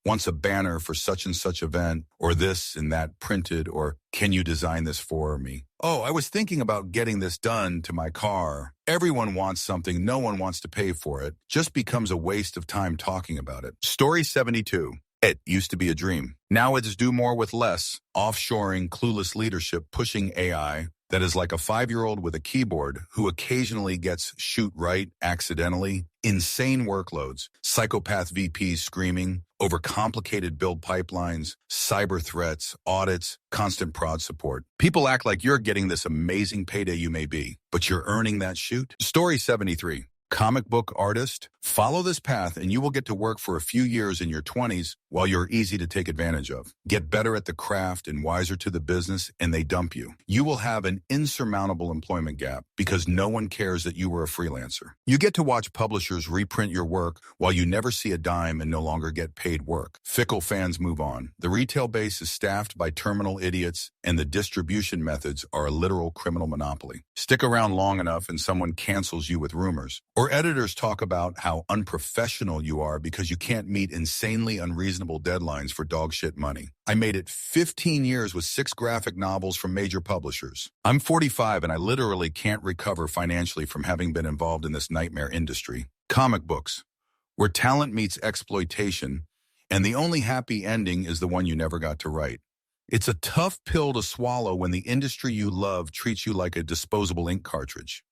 wants a banner for such and such event, or this and that printed, or can you design this for me? Oh, I was thinking about getting this done to my car. Everyone wants something, no one wants to pay for it. Just becomes a waste of time talking about it. Story 72. It used to be a dream. Now it's do more with less, offshoring, clueless leadership, pushing AI that is like a 5-year-old with a keyboard who occasionally gets shoot right accidentally, insane workloads, psychopath VPs screaming, overcomplicated build pipelines, cyber threats, audits, constant prod support. People act like you're getting this amazing payday you may be, but you're earning that shoot. Story 73. Comic book artist, follow this path and you will get to work for a few years in your 20s while you're easy to take advantage of. Get better at the craft and wiser to the business and they dump you. You will have an insurmountable employment gap because no one cares that you were a freelancer. You get to watch publishers reprint your work while you never see a dime and no longer get paid work. Fickle fans move on. The retail base is staffed by terminal idiots and the distribution methods are a literal criminal monopoly. Stick around long enough and someone cancels you with rumors. Or editors talk about how unprofessional you are because you can't meet insanely unreasonable deadlines for dog shit money. I made it 15 years with 6 graphic novels from major publishers. I'm 45 and I literally can't recover financially from having been involved in this nightmare industry. Comic books, where talent meets exploitation, and the only happy ending is the one you never got to write. It's a tough pill to swallow when the industry you love treats you like a disposable ink cartridge.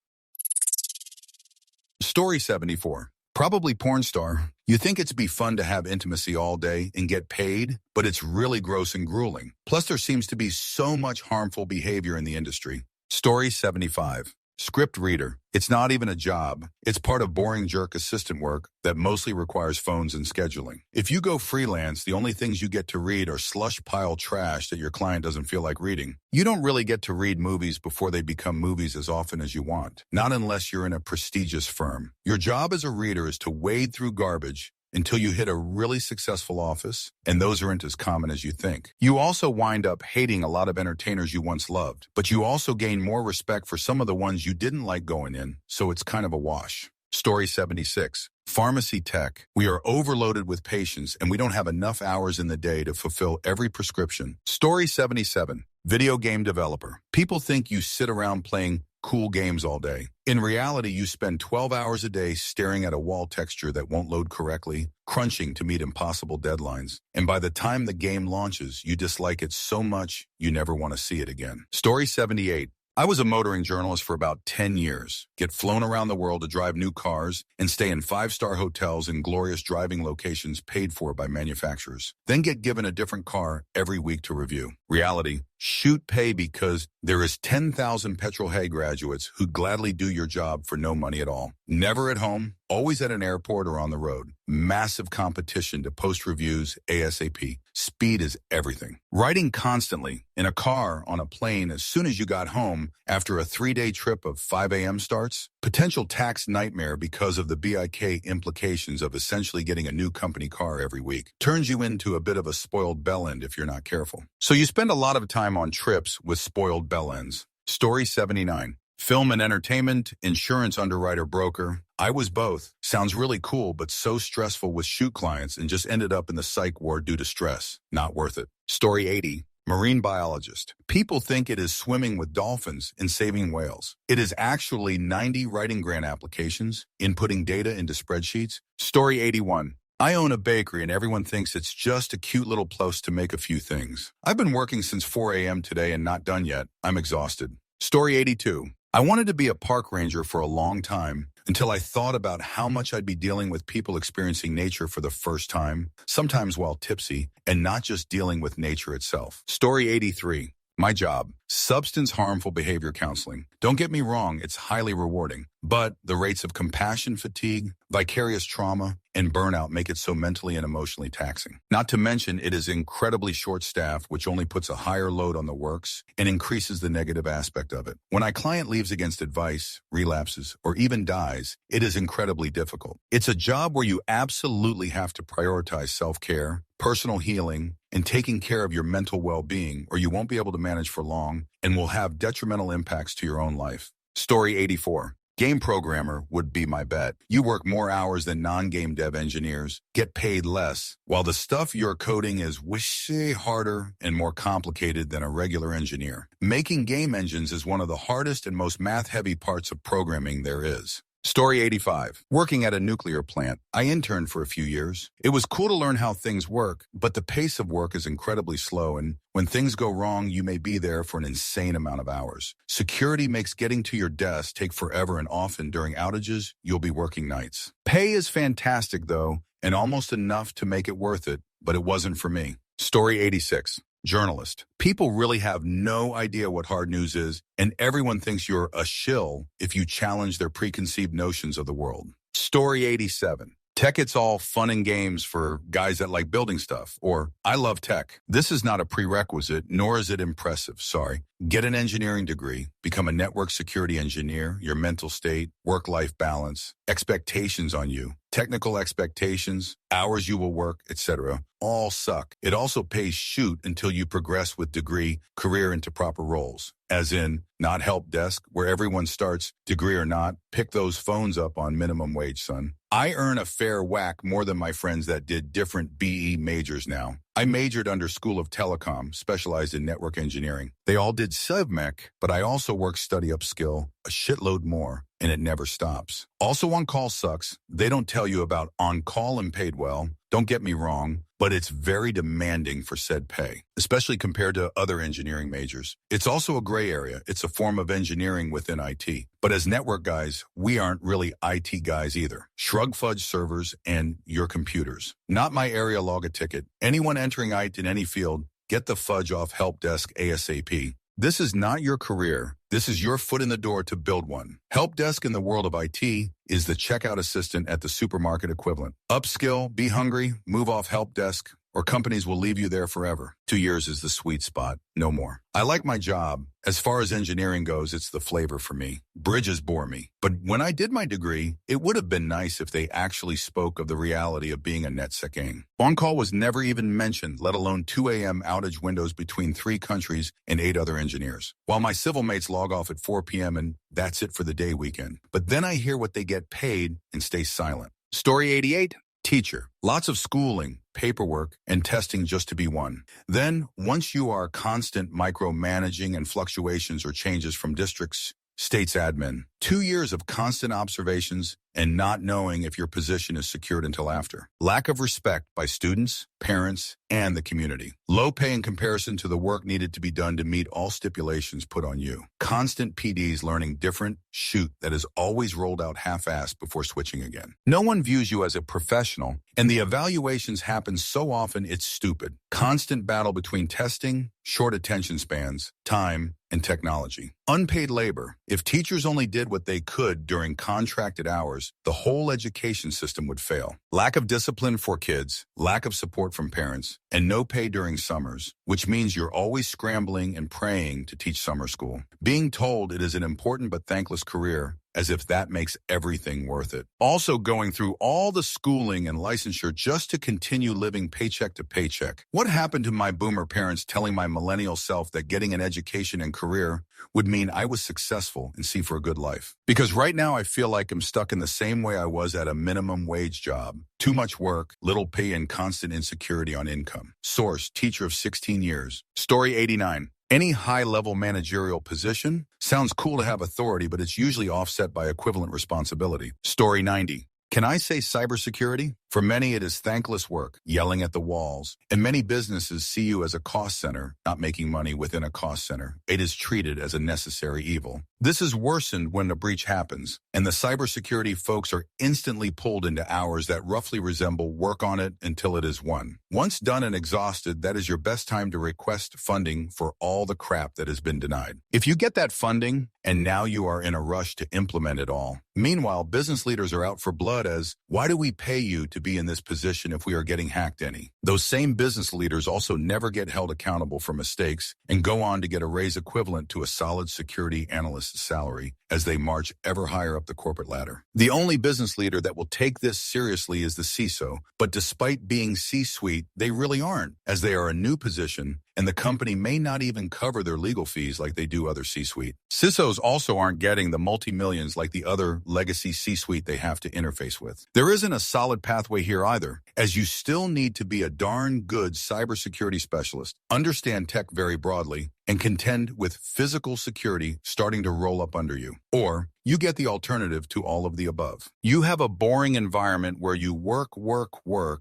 Story 74. Probably porn star. You think it's be fun to have intimacy all day and get paid, but it's really gross and grueling. Plus, there seems to be so much harmful behavior in the industry. Story 75. Script reader. It's not even a job. It's part of boring jerk assistant work that mostly requires phones and scheduling. If you go freelance, the only things you get to read are slush pile trash that your client doesn't feel like reading. You don't really get to read movies before they become movies as often as you want. Not unless you're in a prestigious firm. Your job as a reader is to wade through garbage until you hit a really successful office, and those aren't as common as you think. You also wind up hating a lot of entertainers you once loved, but you also gain more respect for some of the ones you didn't like going in, so it's kind of a wash. Story 76. Pharmacy tech. We are overloaded with patients, and we don't have enough hours in the day to fulfill every prescription. Story 77. Video game developer. People think you sit around playing cool games all day. In reality, you spend 12 hours a day staring at a wall texture that won't load correctly, crunching to meet impossible deadlines. And by the time the game launches, you dislike it so much, you never want to see it again. Story 78. I was a motoring journalist for about 10 years, get flown around the world to drive new cars and stay in 5-star hotels in glorious driving locations paid for by manufacturers, then get given a different car every week to review. Reality, shoot pay because there is 10,000 petrol hay graduates who gladly do your job for no money at all. Never at home, always at an airport or on the road. Massive competition to post reviews ASAP. Speed speed is everything. Writing constantly, in a car, on a plane, as soon as you got home, after a 3-day trip of 5 a.m. starts, potential tax nightmare because of the BIK implications of essentially getting a new company car every week. Turns you into a bit of a spoiled bellend if you're not careful. So you spend a lot of time on trips with spoiled bellends. Story 79. Film and entertainment, insurance underwriter broker. I was both. Sounds really cool, but so stressful with shoot clients and just ended up in the psych ward due to stress. Not worth it. Story 80. Marine biologist. People think it is swimming with dolphins and saving whales. It is actually 90 writing grant applications, inputting data into spreadsheets. Story 81. I own a bakery and everyone thinks it's just a cute little place to make a few things. I've been working since 4 a.m. today and not done yet. I'm exhausted. Story 82. I wanted to be a park ranger for a long time until I thought about how much I'd be dealing with people experiencing nature for the first time, sometimes while tipsy, and not just dealing with nature itself. Story 83. My job, substance harmful behavior counseling. Don't get me wrong, it's highly rewarding, but the rates of compassion fatigue, vicarious trauma, and burnout make it so mentally and emotionally taxing. Not to mention, it is incredibly short-staffed, which only puts a higher load on the works and increases the negative aspect of it. When a client leaves against advice, relapses, or even dies, it is incredibly difficult. It's a job where you absolutely have to prioritize self-care, personal healing, and taking care of your mental well-being, or you won't be able to manage for long and will have detrimental impacts to your own life. Story 84. Game programmer would be my bet. You work more hours than non-game dev engineers, get paid less, while the stuff you're coding is way harder and more complicated than a regular engineer. Making game engines is one of the hardest and most math-heavy parts of programming there is. Story 85. Working at a nuclear plant. I interned for a few years. It was cool to learn how things work, but the pace of work is incredibly slow, and when things go wrong, you may be there for an insane amount of hours. Security makes getting to your desk take forever, and often during outages, you'll be working nights. Pay is fantastic, though, and almost enough to make it worth it, but it wasn't for me. Story 86. Journalist. People really have no idea what hard news is, and everyone thinks you're a shill if you challenge their preconceived notions of the world. Story 87. Tech, it's all fun and games for guys that like building stuff, or I love tech. This is not a prerequisite, nor is it impressive, sorry. Get an engineering degree, become a network security engineer, your mental state, work-life balance, expectations on you, technical expectations, hours you will work, etc. all suck. It also pays shoot until you progress with degree, career into proper roles. As in, not help desk, where everyone starts, degree or not, pick those phones up on minimum wage, son. I earn a fair whack more than my friends that did different BE majors now. I majored under School of Telecom, specialized in network engineering. They all did CivMech, but I also work study upskill, a shitload more, and it never stops. Also, on-call sucks. They don't tell you about on-call and paid well. Don't get me wrong, but it's very demanding for said pay, especially compared to other engineering majors. It's also a gray area. It's a form of engineering within IT. But as network guys, we aren't really IT guys either. Shrug fudge servers and your computers. Not my area, log a ticket. Anyone entering IT in any field, get the fudge off help desk ASAP. This is not your career. This is your foot in the door to build one. Help desk in the world of IT is the checkout assistant at the supermarket equivalent. Upskill, be hungry, move off help desk, or companies will leave you there forever. 2 years is the sweet spot, no more. I like my job. As far as engineering goes, it's the flavor for me. Bridges bore me. But when I did my degree, it would have been nice if they actually spoke of the reality of being a NetSecang. On-call was never even mentioned, let alone 2 a.m. outage windows between 3 countries and 8 other engineers. While my civil mates log off at 4 p.m. and that's it for the day weekend. But then I hear what they get paid and stay silent. Story 88. Teacher. Lots of schooling, paperwork, and testing just to be one. Then, once you are constant micromanaging and fluctuations or changes from districts, states admin, 2 years of constant observations and not knowing if your position is secured until after. Lack of respect by students, parents, and the community. Low pay in comparison to the work needed to be done to meet all stipulations put on you. Constant PDs learning different shoot that is always rolled out half-assed before switching again. No one views you as a professional, and the evaluations happen so often it's stupid. Constant battle between testing, short attention spans, time, and technology. Unpaid labor. If teachers only did what they could during contracted hours, the whole education system would fail. Lack of discipline for kids, lack of support from parents, and no pay during summers, which means you're always scrambling and praying to teach summer school. Being told it is an important but thankless career, as if that makes everything worth it. Also going through all the schooling and licensure just to continue living paycheck to paycheck. What happened to my boomer parents telling my millennial self that getting an education and career would mean I was successful and see for a good life? Because right now I feel like I'm stuck in the same way I was at a minimum wage job. Too much work, little pay, and constant insecurity on income. Source, teacher of 16 years. Story 89. Any high-level managerial position sounds cool to have authority, but it's usually offset by equivalent responsibility. Story 90. Can I say cybersecurity? For many, it is thankless work, yelling at the walls, and many businesses see you as a cost center, not making money within a cost center. It is treated as a necessary evil. This is worsened when a breach happens, and the cybersecurity folks are instantly pulled into hours that roughly resemble work on it until it is won. Once done and exhausted, that is your best time to request funding for all the crap that has been denied. If you get that funding, and now you are in a rush to implement it all. Meanwhile, business leaders are out for blood as, why do we pay you to be in this position if we are getting hacked any? Those same business leaders also never get held accountable for mistakes and go on to get a raise equivalent to a solid security analyst's salary as they march ever higher up the corporate ladder. The only business leader that will take this seriously is the CISO, but despite being C-suite, they really aren't, as they are a new position and the company may not even cover their legal fees like they do other C-suite. CISOs also aren't getting the multi-millions like the other legacy C-suite they have to interface with. There isn't a solid pathway here either, as you still need to be a darn good cybersecurity specialist, understand tech very broadly, and contend with physical security starting to roll up under you. Or you get the alternative to all of the above. You have a boring environment where you work.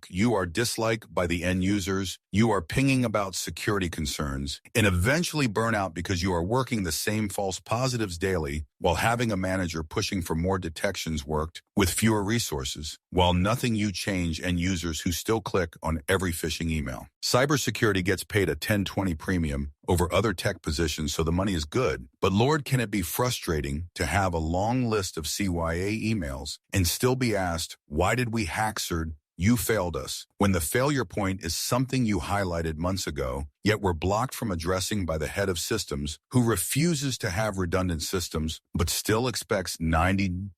You are disliked by the end users. You are pinging about security concerns and eventually burn out because you are working the same false positives daily while having a manager pushing for more detections worked with fewer resources, while nothing you change end users who still click on every phishing email. Cybersecurity gets paid a 10-20 premium over other tech positions, so the money is good. But Lord, can it be frustrating to have a long list of CYA emails and still be asked, why did we hack CERD? You failed us, when the failure point is something you highlighted months ago, yet were blocked from addressing by the head of systems who refuses to have redundant systems but still expects 99.999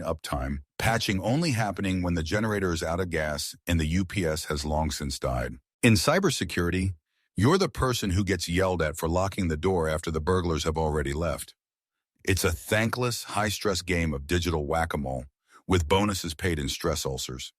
uptime, patching only happening when the generator is out of gas and the UPS has long since died. In cybersecurity, you're the person who gets yelled at for locking the door after the burglars have already left. It's a thankless, high-stress game of digital whack-a-mole, with bonuses paid in stress ulcers.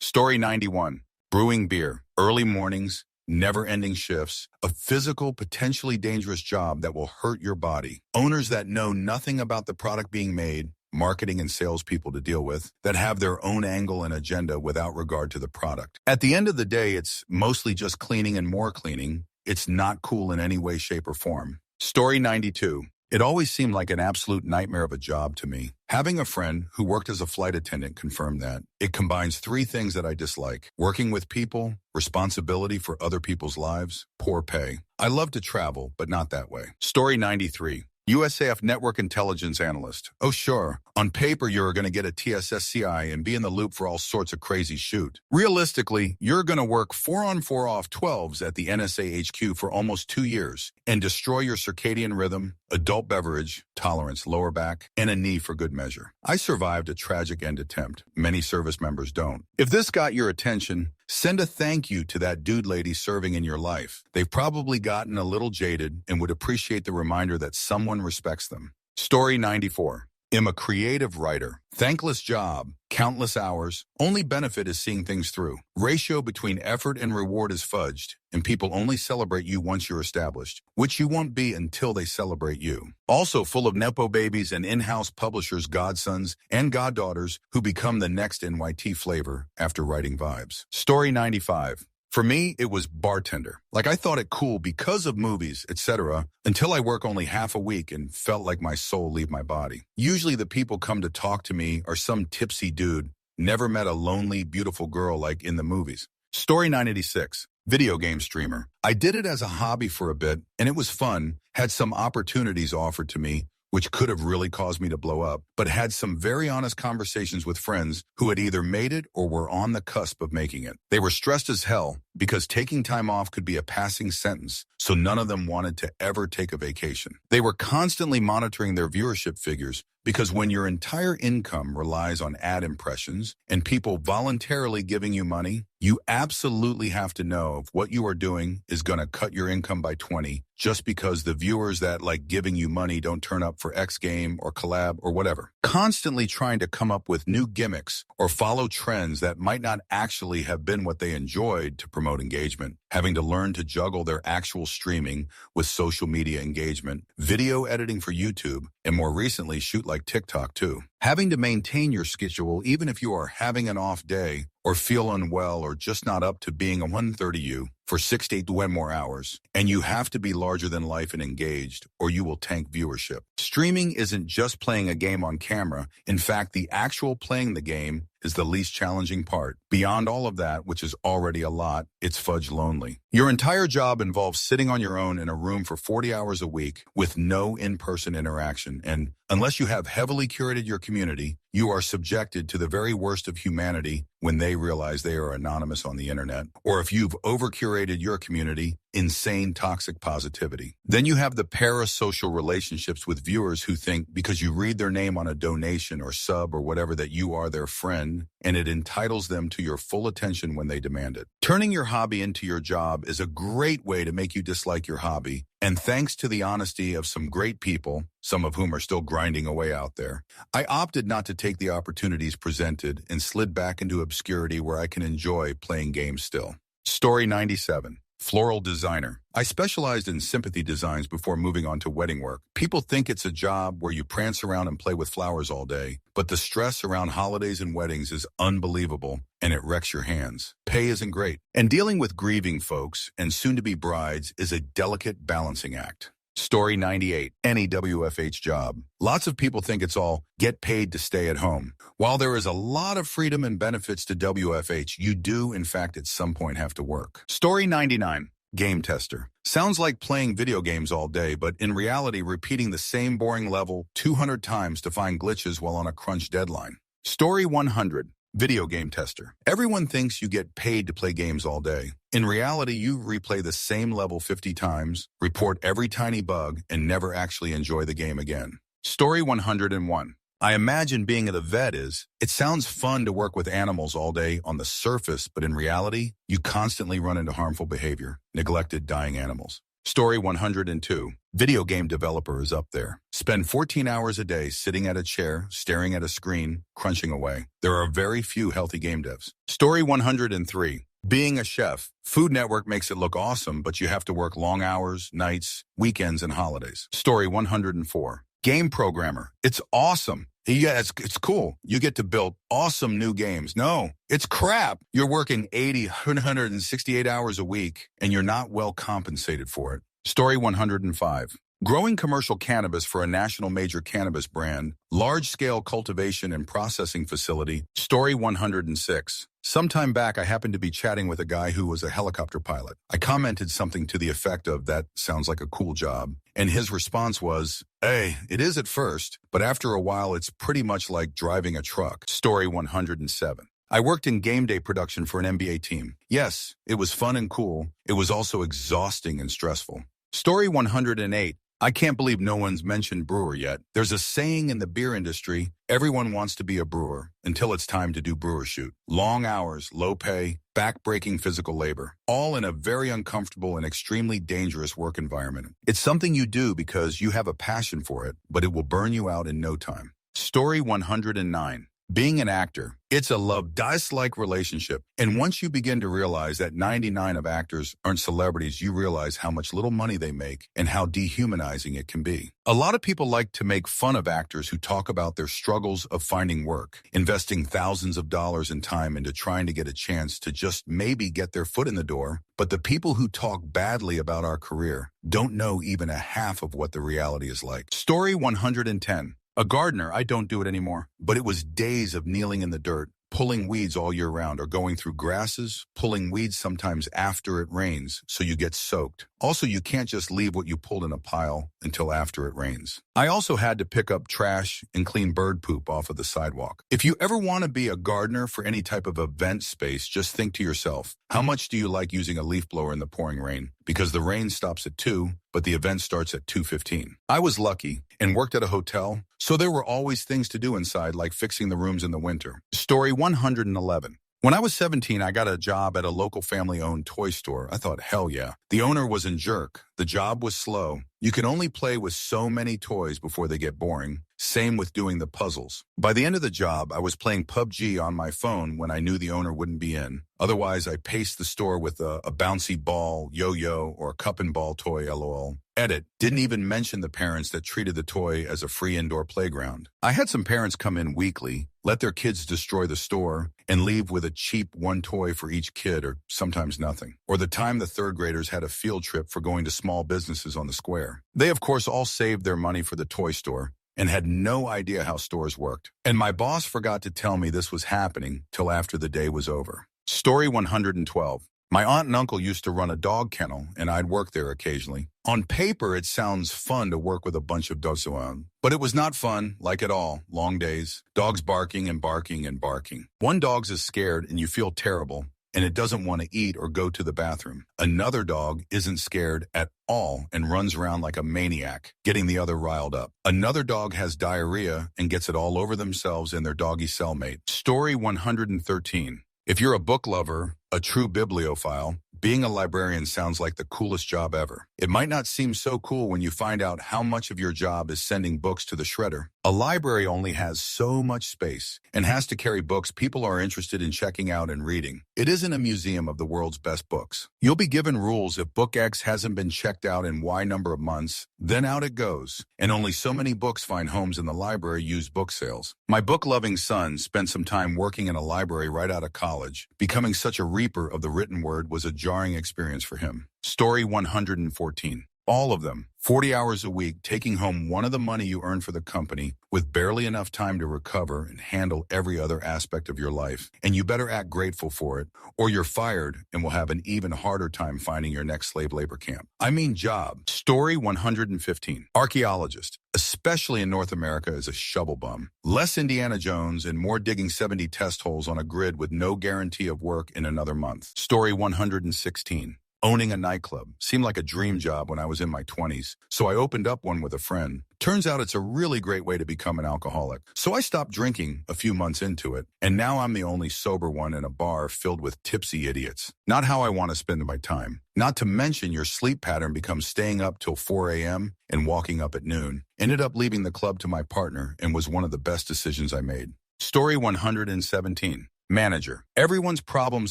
Story 91. Brewing beer, early mornings, never-ending shifts, a physical, potentially dangerous job that will hurt your body. Owners that know nothing about the product being made, marketing and salespeople to deal with, that have their own angle and agenda without regard to the product. At the end of the day, it's mostly just cleaning and more cleaning. It's not cool in any way, shape, or form. Story 92. It always seemed like an absolute nightmare of a job to me. Having a friend who worked as a flight attendant confirmed that. It combines three things that I dislike: working with people, responsibility for other people's lives, poor pay. I love to travel, but not that way. Story 93. USAF Network Intelligence Analyst. Oh, sure. On paper, you're going to get a TSSCI and be in the loop for all sorts of crazy shoot. Realistically, you're going to work 4-on-4-off 12s at the NSA HQ for almost 2 years and destroy your circadian rhythm, adult beverage, tolerance, lower back, and a knee for good measure. I survived a tragic end attempt. Many service members don't. If this got your attention, send a thank you to that dude lady serving in your life. They've probably gotten a little jaded and would appreciate the reminder that someone respects them. Story 94. Am a creative writer. Thankless job, countless hours. Only benefit is seeing things through. Ratio between effort and reward is fudged, and people only celebrate you once you're established, which you won't be until they celebrate you. Also full of nepo babies and in-house publishers' godsons and goddaughters who become the next NYT flavor after writing vibes. Story 95. For me, it was bartender. Like, I thought it cool because of movies, etc., until I work only half a week and felt like my soul leave my body. Usually the people come to talk to me are some tipsy dude, never met a lonely, beautiful girl like in the movies. Story 986. Video game streamer. I did it as a hobby for a bit, and it was fun, had some opportunities offered to me, which could have really caused me to blow up, but had some very honest conversations with friends who had either made it or were on the cusp of making it. They were stressed as hell because taking time off could be a passing sentence, so none of them wanted to ever take a vacation. They were constantly monitoring their viewership figures because when your entire income relies on ad impressions and people voluntarily giving you money, you absolutely have to know if what you are doing is going to cut your income by 20 just because the viewers that like giving you money don't turn up for X game or collab or whatever. Constantly trying to come up with new gimmicks or follow trends that might not actually have been what they enjoyed to promote engagement. Having to learn to juggle their actual streaming with social media engagement, video editing for YouTube, and more recently shoot like TikTok too. Having to maintain your schedule even if you are having an off day or feel unwell or just not up to being a 130U for 6 to 8 more hours. And you have to be larger than life and engaged or you will tank viewership. Streaming isn't just playing a game on camera. In fact, the actual playing the game is the least challenging part. Beyond all of that, which is already a lot, it's fudge lonely. Your entire job involves sitting on your own in a room for 40 hours a week with no in-person interaction. And unless you have heavily curated your community, you are subjected to the very worst of humanity when they realize they are anonymous on the internet. Or if you've over-curated your community, insane toxic positivity. Then you have the parasocial relationships with viewers who think because you read their name on a donation or sub or whatever that you are their friend, and it entitles them to your full attention when they demand it. Turning your hobby into your job is a great way to make you dislike your hobby. And thanks to the honesty of some great people, some of whom are still grinding away out there, I opted not to take the opportunities presented and slid back into obscurity where I can enjoy playing games still. Story 97. Floral designer. I specialized in sympathy designs before moving on to wedding work. People think it's a job where you prance around and play with flowers all day, but the stress around holidays and weddings is unbelievable, and it wrecks your hands. Pay isn't great, and dealing with grieving folks and soon-to-be brides is a delicate balancing act. Story 98. Any WFH job. Lots of people think it's all get paid to stay at home. While there is a lot of freedom and benefits to WFH, you do, in fact, at some point have to work. Story 99. Game tester. Sounds like playing video games all day, but in reality, repeating the same boring level 200 times to find glitches while on a crunch deadline. Story 100. Video game tester. Everyone thinks you get paid to play games all day. In reality, you replay the same level 50 times, report every tiny bug, and never actually enjoy the game again. Story 101. I imagine being at a vet it sounds fun to work with animals all day on the surface, but in reality, you constantly run into harmful behavior, neglected, dying animals. Story 102. Video game developer is up there. Spend 14 hours a day sitting at a chair, staring at a screen, crunching away. There are very few healthy game devs. Story 103. Being a chef. Food Network makes it look awesome, but you have to work long hours, nights, weekends, and holidays. Story 104. Game programmer. It's awesome. Yeah, it's cool. You get to build awesome new games. No, it's crap. You're working 80, 168 hours a week, and you're not well compensated for it. Story 105. Growing commercial cannabis for a national major cannabis brand, large-scale cultivation and processing facility. Story 106. Sometime back, I happened to be chatting with a guy who was a helicopter pilot. I commented something to the effect of, "That sounds like a cool job." And his response was, "Hey, it is at first, but after a while, it's pretty much like driving a truck." Story 107. I worked in game day production for an NBA team. Yes, it was fun and cool. It was also exhausting and stressful. Story 108. I can't believe no one's mentioned brewer yet. There's a saying in the beer industry, everyone wants to be a brewer until it's time to do brewer shoot. Long hours, low pay, back-breaking physical labor, all in a very uncomfortable and extremely dangerous work environment. It's something you do because you have a passion for it, but it will burn you out in no time. Story 109. Being an actor, it's a love-dislike relationship. And once you begin to realize that 99 of actors aren't celebrities, you realize how much little money they make and how dehumanizing it can be. A lot of people like to make fun of actors who talk about their struggles of finding work, investing thousands of dollars in time into trying to get a chance to just maybe get their foot in the door. But the people who talk badly about our career don't know even a half of what the reality is like. Story 110. A gardener, I don't do it anymore, but it was days of kneeling in the dirt, pulling weeds all year round, or going through grasses, pulling weeds sometimes after it rains, so you get soaked. Also, you can't just leave what you pulled in a pile until after it rains. I also had to pick up trash and clean bird poop off of the sidewalk. If you ever want to be a gardener for any type of event space, just think to yourself, how much do you like using a leaf blower in the pouring rain? Because the rain stops at 2, but the event starts at 2:15. I was lucky and worked at a hotel, so there were always things to do inside, like fixing the rooms in the winter. Story 111. When I was 17, I got a job at a local family-owned toy store. I thought, hell yeah. The owner was a jerk. The job was slow. You can only play with so many toys before they get boring. Same with doing the puzzles. By the end of the job, I was playing PUBG on my phone when I knew the owner wouldn't be in. Otherwise, I paced the store with a bouncy ball, yo-yo, or a cup and ball toy, lol. Edit. Didn't even mention the parents that treated the toy as a free indoor playground. I had some parents come in weekly, let their kids destroy the store, and leave with a cheap one toy for each kid, or sometimes nothing. Or the time the third graders had a field trip for going to small businesses on the square. They, of course, all saved their money for the toy store and had no idea how stores worked. And my boss forgot to tell me this was happening till after the day was over. Story 112. My aunt and uncle used to run a dog kennel, and I'd work there occasionally. On paper, it sounds fun to work with a bunch of dogs around, but it was not fun, like at all. Long days, dogs barking and barking and barking. One dog is scared and you feel terrible, and it doesn't want to eat or go to the bathroom. Another dog isn't scared at all and runs around like a maniac, getting the other riled up. Another dog has diarrhea and gets it all over themselves and their doggy cellmate. Story 113. If you're a book lover, a true bibliophile, being a librarian sounds like the coolest job ever. It might not seem so cool when you find out how much of your job is sending books to the shredder. A library only has so much space and has to carry books people are interested in checking out and reading. It isn't a museum of the world's best books. You'll be given rules. If book X hasn't been checked out in Y number of months, then out it goes. And only so many books find homes in the library. Used book sales. My book-loving son spent some time working in a library right out of college. Becoming such a reaper of the written word was a jarring experience for him. Story 114. All of them, 40 hours a week, taking home one of the money you earn for the company with barely enough time to recover and handle every other aspect of your life. And you better act grateful for it, or you're fired and will have an even harder time finding your next slave labor camp. I mean job. Story 115. Archaeologist, especially in North America, is a shovel bum. Less Indiana Jones and more digging 70 test holes on a grid with no guarantee of work in another month. Story 116. Owning a nightclub seemed like a dream job when I was in my 20s, so I opened up one with a friend. Turns out it's a really great way to become an alcoholic. So I stopped drinking a few months into it, and now I'm the only sober one in a bar filled with tipsy idiots. Not how I want to spend my time. Not to mention your sleep pattern becomes staying up till 4 a.m. and walking up at noon. Ended up leaving the club to my partner and was one of the best decisions I made. Story 117. Manager. Everyone's problems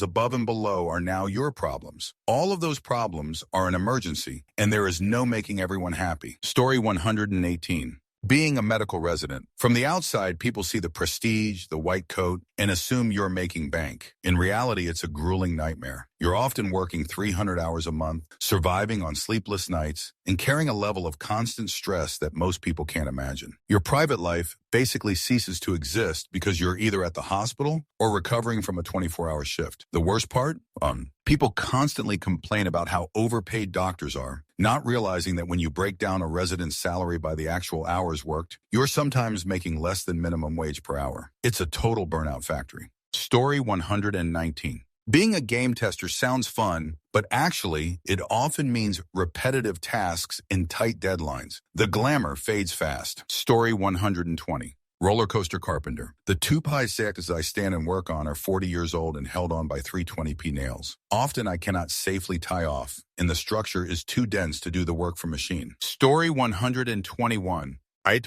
above and below are now your problems. All of those problems are an emergency, and there is no making everyone happy. Story 118. Being a medical resident. From the outside, people see the prestige, the white coat, and assume you're making bank. In reality, it's a grueling nightmare. You're often working 300 hours a month, surviving on sleepless nights, and carrying a level of constant stress that most people can't imagine. Your private life basically ceases to exist because you're either at the hospital or recovering from a 24-hour shift. The worst part? People constantly complain about how overpaid doctors are, not realizing that when you break down a resident's salary by the actual hours worked, you're sometimes making less than minimum wage per hour. It's a total burnout factory. Story 119. Being a game tester sounds fun, but actually, it often means repetitive tasks and tight deadlines. The glamour fades fast. Story 120. Roller coaster carpenter. The 2-pie sections I stand and work on are 40 years old and held on by 320p nails. Often I cannot safely tie off, and the structure is too dense to do the work for machine. Story 121.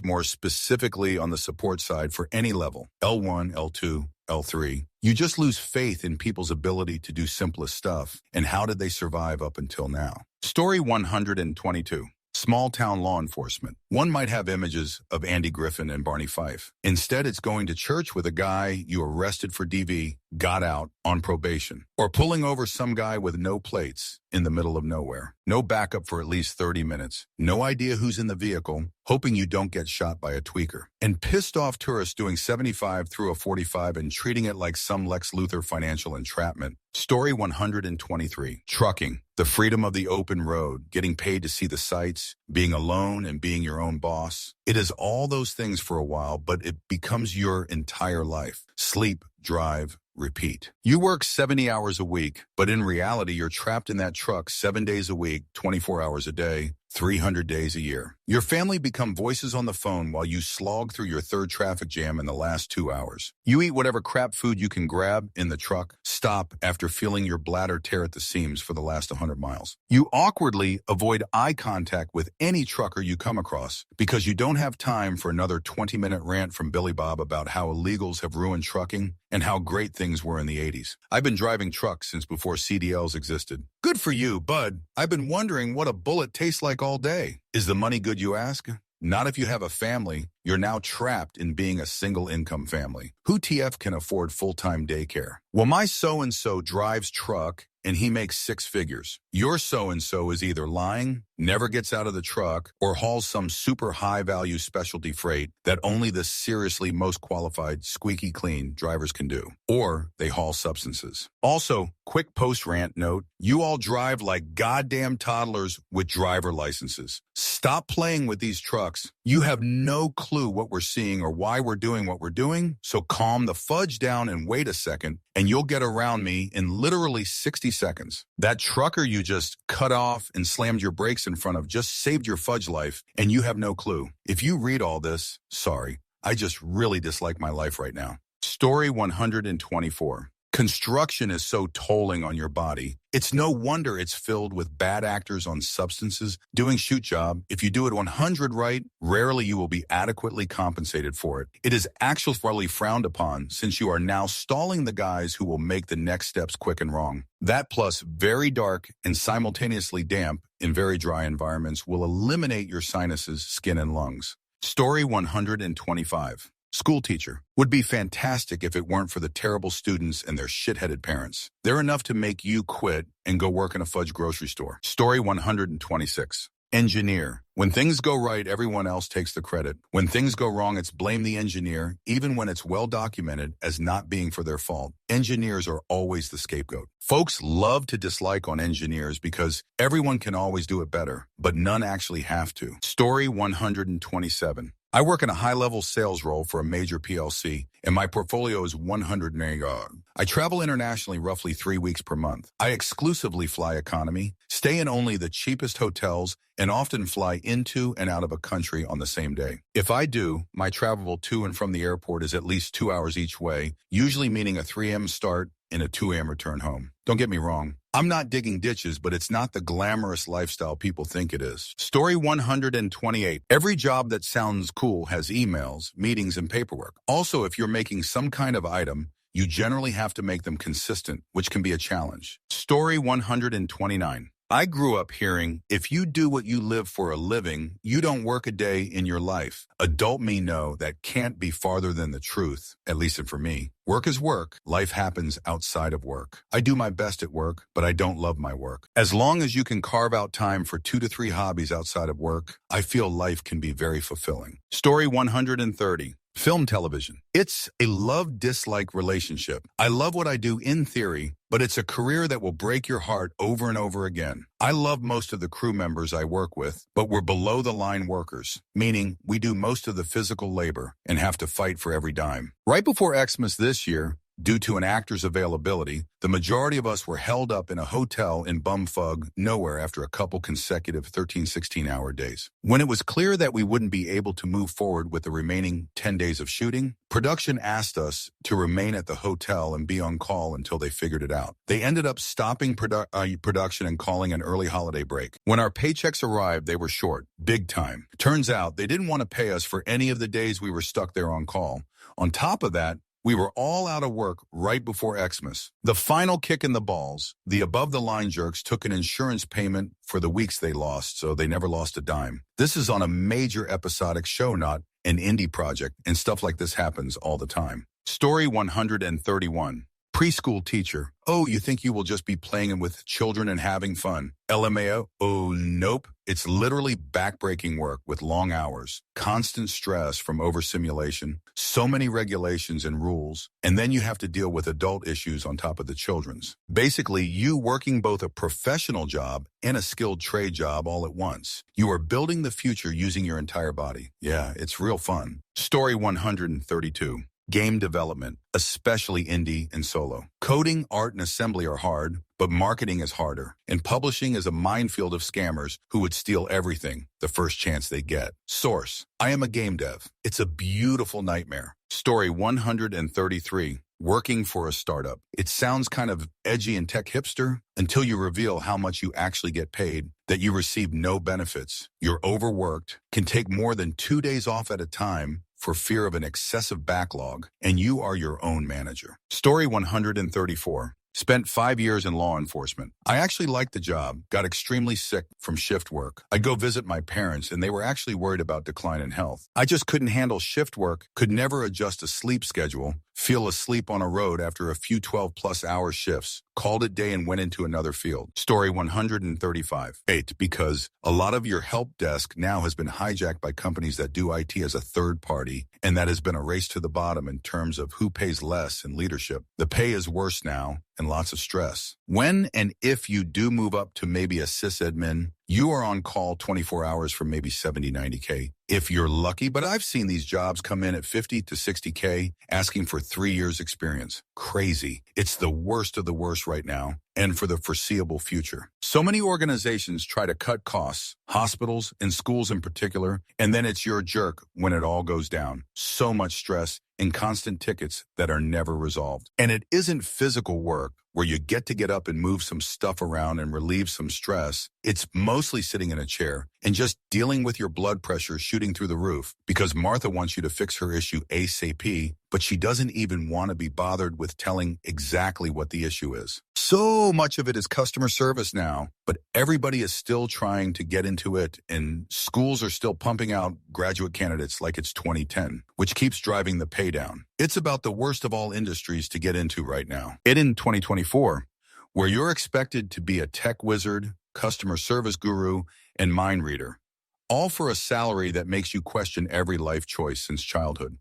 More specifically on the support side for any level, L1, L2, L3. You just lose faith in people's ability to do simplest stuff, and how did they survive up until now? Story 122. Small-town law enforcement. One might have images of Andy Griffin and Barney Fife. Instead, it's going to church with a guy you arrested for DV, got out, on probation. Or pulling over some guy with no plates in the middle of nowhere. No backup for at least 30 minutes. No idea who's in the vehicle. hoping you don't get shot by a tweaker. And pissed off tourists doing 75 through a 45 and treating it like some Lex Luthor financial entrapment. Story 123. Trucking. The freedom of the open road, getting paid to see the sights, being alone and being your own boss. It is all those things for a while, but it becomes your entire life. Sleep, drive, repeat. You work 70 hours a week, but in reality, you're trapped in that truck 7 days a week, 24 hours a day, 300 days a year. Your family become voices on the phone while you slog through your third traffic jam in the last 2 hours. You eat whatever crap food you can grab in the truck, stop after feeling your bladder tear at the seams for the last 100 miles. You awkwardly avoid eye contact with any trucker you come across because you don't have time for another 20-minute rant from Billy Bob about how illegals have ruined trucking and how great things were in the 80s. I've been driving trucks since before CDLs existed. Good for you, bud. I've been wondering what a bullet tastes like all day. Is the money good, you ask? Not if you have a family. You're now trapped in being a single-income family. Who TF can afford full-time daycare? Well, my so-and-so drives truck and he makes 6 figures. Your so-and-so is either lying, never gets out of the truck, or hauls some super high-value specialty freight that only the seriously most qualified, squeaky clean drivers can do. Or they haul substances. Also, quick post-rant note, you all drive like goddamn toddlers with driver licenses. Stop playing with these trucks. You have no clue what we're seeing or why we're doing what we're doing, so calm the fudge down and wait a second, and you'll get around me in literally 60 seconds. That trucker you just cut off and slammed your brakes in front of just saved your fudge life, and you have no clue. If you read all this, sorry, I just really dislike my life right now. Story 124. Construction is so tolling on your body. It's no wonder it's filled with bad actors on substances doing shoot job. If you do it 100 right, rarely you will be adequately compensated for it. It is actually frowned upon since you are now stalling the guys who will make the next steps quick and wrong. That plus very dark and simultaneously damp in very dry environments will eliminate your sinuses, skin, and lungs. Story 125. School teacher. Would be fantastic if it weren't for the terrible students and their shit-headed parents. They're enough to make you quit and go work in a fudge grocery store. Story 126. Engineer. When things go right, everyone else takes the credit. When things go wrong, it's blame the engineer, even when it's well documented as not being for their fault. Engineers are always the scapegoat. Folks love to dislike on engineers because everyone can always do it better, but none actually have to. Story 127. I work in a high-level sales role for a major PLC, and my portfolio is 100 million. I travel internationally roughly 3 weeks per month. I exclusively fly economy, stay in only the cheapest hotels, and often fly into and out of a country on the same day. If I do, my travel to and from the airport is at least 2 hours each way, usually meaning a 3 a.m. start and a 2 a.m. return home. Don't get me wrong. I'm not digging ditches, but it's not the glamorous lifestyle people think it is. Story 128. Every job that sounds cool has emails, meetings, and paperwork. Also, if you're making some kind of item, you generally have to make them consistent, which can be a challenge. Story 129. I grew up hearing, if you do what you live for a living, you don't work a day in your life. Adult me know that can't be farther than the truth, at least for me. Work is work. Life happens outside of work. I do my best at work, but I don't love my work. As long as you can carve out time for 2 to 3 hobbies outside of work, I feel life can be very fulfilling. Story 130. Film television. It's a love-dislike relationship. I love what I do in theory, but it's a career that will break your heart over and over again. I love most of the crew members I work with, but we're below-the-line workers, meaning we do most of the physical labor and have to fight for every dime. Right before Xmas this year, due to an actor's availability, the majority of us were held up in a hotel in bumfuck nowhere after a couple consecutive 13, 16-hour days. When it was clear that we wouldn't be able to move forward with the remaining 10 days of shooting, production asked us to remain at the hotel and be on call until they figured it out. They ended up stopping production and calling an early holiday break. When our paychecks arrived, they were short, big time. Turns out they didn't want to pay us for any of the days we were stuck there on call. On top of that, we were all out of work right before Xmas. The final kick in the balls, the above-the-line jerks took an insurance payment for the weeks they lost, so they never lost a dime. This is on a major episodic show, not an indie project, and stuff like this happens all the time. Story 131. Preschool teacher. Oh, you think you will just be playing with children and having fun. LMAO. Oh, nope. It's literally backbreaking work with long hours, constant stress from overstimulation, so many regulations and rules, and then you have to deal with adult issues on top of the children's. Basically, you working both a professional job and a skilled trade job all at once. You are building the future using your entire body. Yeah, it's real fun. Story 132. Game development, especially indie and solo. Coding, art, and assembly are hard, but marketing is harder. And publishing is a minefield of scammers who would steal everything the first chance they get. Source: I am a game dev. It's a beautiful nightmare. Story 133. Working for a startup. It sounds kind of edgy and tech hipster until you reveal how much you actually get paid, that you receive no benefits, you're overworked, can take more than 2 days off at a time for fear of an excessive backlog, and you are your own manager. Story 134. Spent 5 years in law enforcement. I actually liked the job, got extremely sick from shift work. I'd go visit my parents and they were actually worried about decline in health. I just couldn't handle shift work, could never adjust a sleep schedule, feel asleep on a road after a few 12-plus hour shifts, called it day and went into another field. Story 135. 8. Because a lot of your help desk now has been hijacked by companies that do IT as a third party, and that has been a race to the bottom in terms of who pays less in leadership. The pay is worse now, and lots of stress. When and if you do move up to maybe a sysadmin, you are on call 24 hours for maybe 70, 90K. If you're lucky, but I've seen these jobs come in at 50 to 60K asking for 3 years experience. Crazy. It's the worst of the worst right now and for the foreseeable future. So many organizations try to cut costs, hospitals and schools in particular, and then it's your jerk when it all goes down. So much stress and constant tickets that are never resolved. And it isn't physical work where you get up and move some stuff around and relieve some stress. It's mostly sitting in a chair and just dealing with your blood pressure shooting through the roof because Martha wants you to fix her issue ASAP, but she doesn't even want to be bothered with telling exactly what the issue is. So much of it is customer service now, but everybody is still trying to get into it, and schools are still pumping out graduate candidates like it's 2010, which keeps driving the pay down. It's about the worst of all industries to get into right now. In 2024, where you're expected to be a tech wizard, customer service guru, and mind reader, all for a salary that makes you question every life choice since childhood.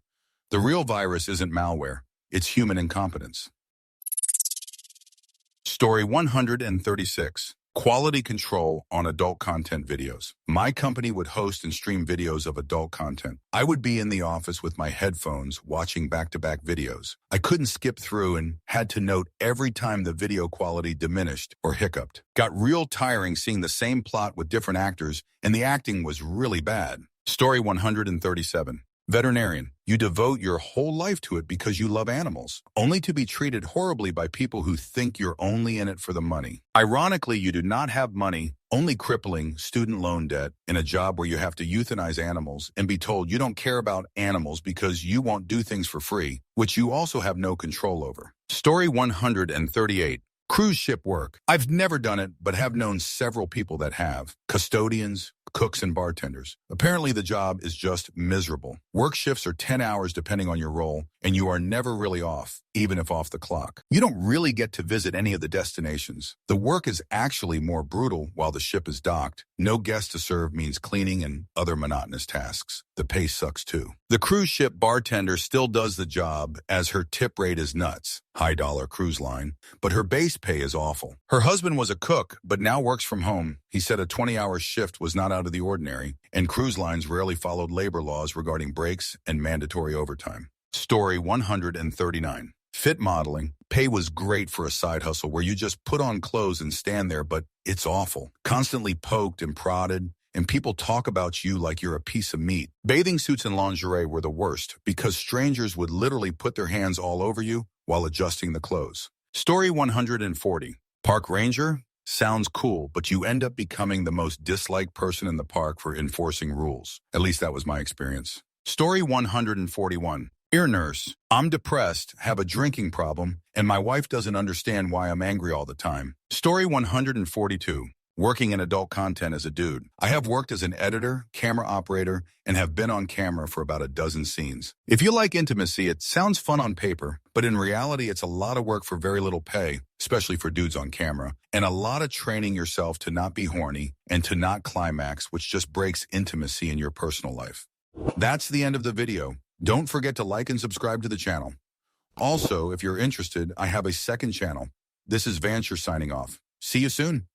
The real virus isn't malware, it's human incompetence. Story 136. Quality control on adult content videos. My company would host and stream videos of adult content. I would be in the office with my headphones watching back-to-back videos. I couldn't skip through and had to note every time the video quality diminished or hiccuped. Got real tiring seeing the same plot with different actors, and the acting was really bad. Story 137. Veterinarian. You devote your whole life to it because you love animals, only to be treated horribly by people who think you're only in it for the money. Ironically, you do not have money, only crippling student loan debt, in a job where you have to euthanize animals and be told you don't care about animals because you won't do things for free, which you also have no control over. Story 138. Cruise ship work. I've never done it, but have known several people that have. Custodians, cooks, and bartenders. Apparently the job is just miserable. Work shifts are 10 hours depending on your role, and you are never really off, even if off the clock. You don't really get to visit any of the destinations. The work is actually more brutal while the ship is docked. No guests to serve means cleaning and other monotonous tasks. The pay sucks too. The cruise ship bartender still does the job as her tip rate is nuts. High-dollar cruise line. But her base pay is awful. Her husband was a cook, but now works from home. He said a 20-hour shift was not out of the ordinary, and cruise lines rarely followed labor laws regarding breaks and mandatory overtime. Story 139. Fit modeling. Pay was great for a side hustle where you just put on clothes and stand there, but it's awful. Constantly poked and prodded, and people talk about you like you're a piece of meat. Bathing suits and lingerie were the worst because strangers would literally put their hands all over you while adjusting the clothes. Story 140. Park ranger? Sounds cool, but you end up becoming the most disliked person in the park for enforcing rules. At least that was my experience. Story 141. Ear nurse. I'm depressed, have a drinking problem, and my wife doesn't understand why I'm angry all the time. Story 142. working in adult content as a dude. I have worked as an editor, camera operator, and have been on camera for about a dozen scenes. If you like intimacy, it sounds fun on paper, but in reality, it's a lot of work for very little pay, especially for dudes on camera, and a lot of training yourself to not be horny and to not climax, which just breaks intimacy in your personal life. That's the end of the video. Don't forget to like and subscribe to the channel. Also, if you're interested, I have a second channel. This is Vancher signing off. See you soon.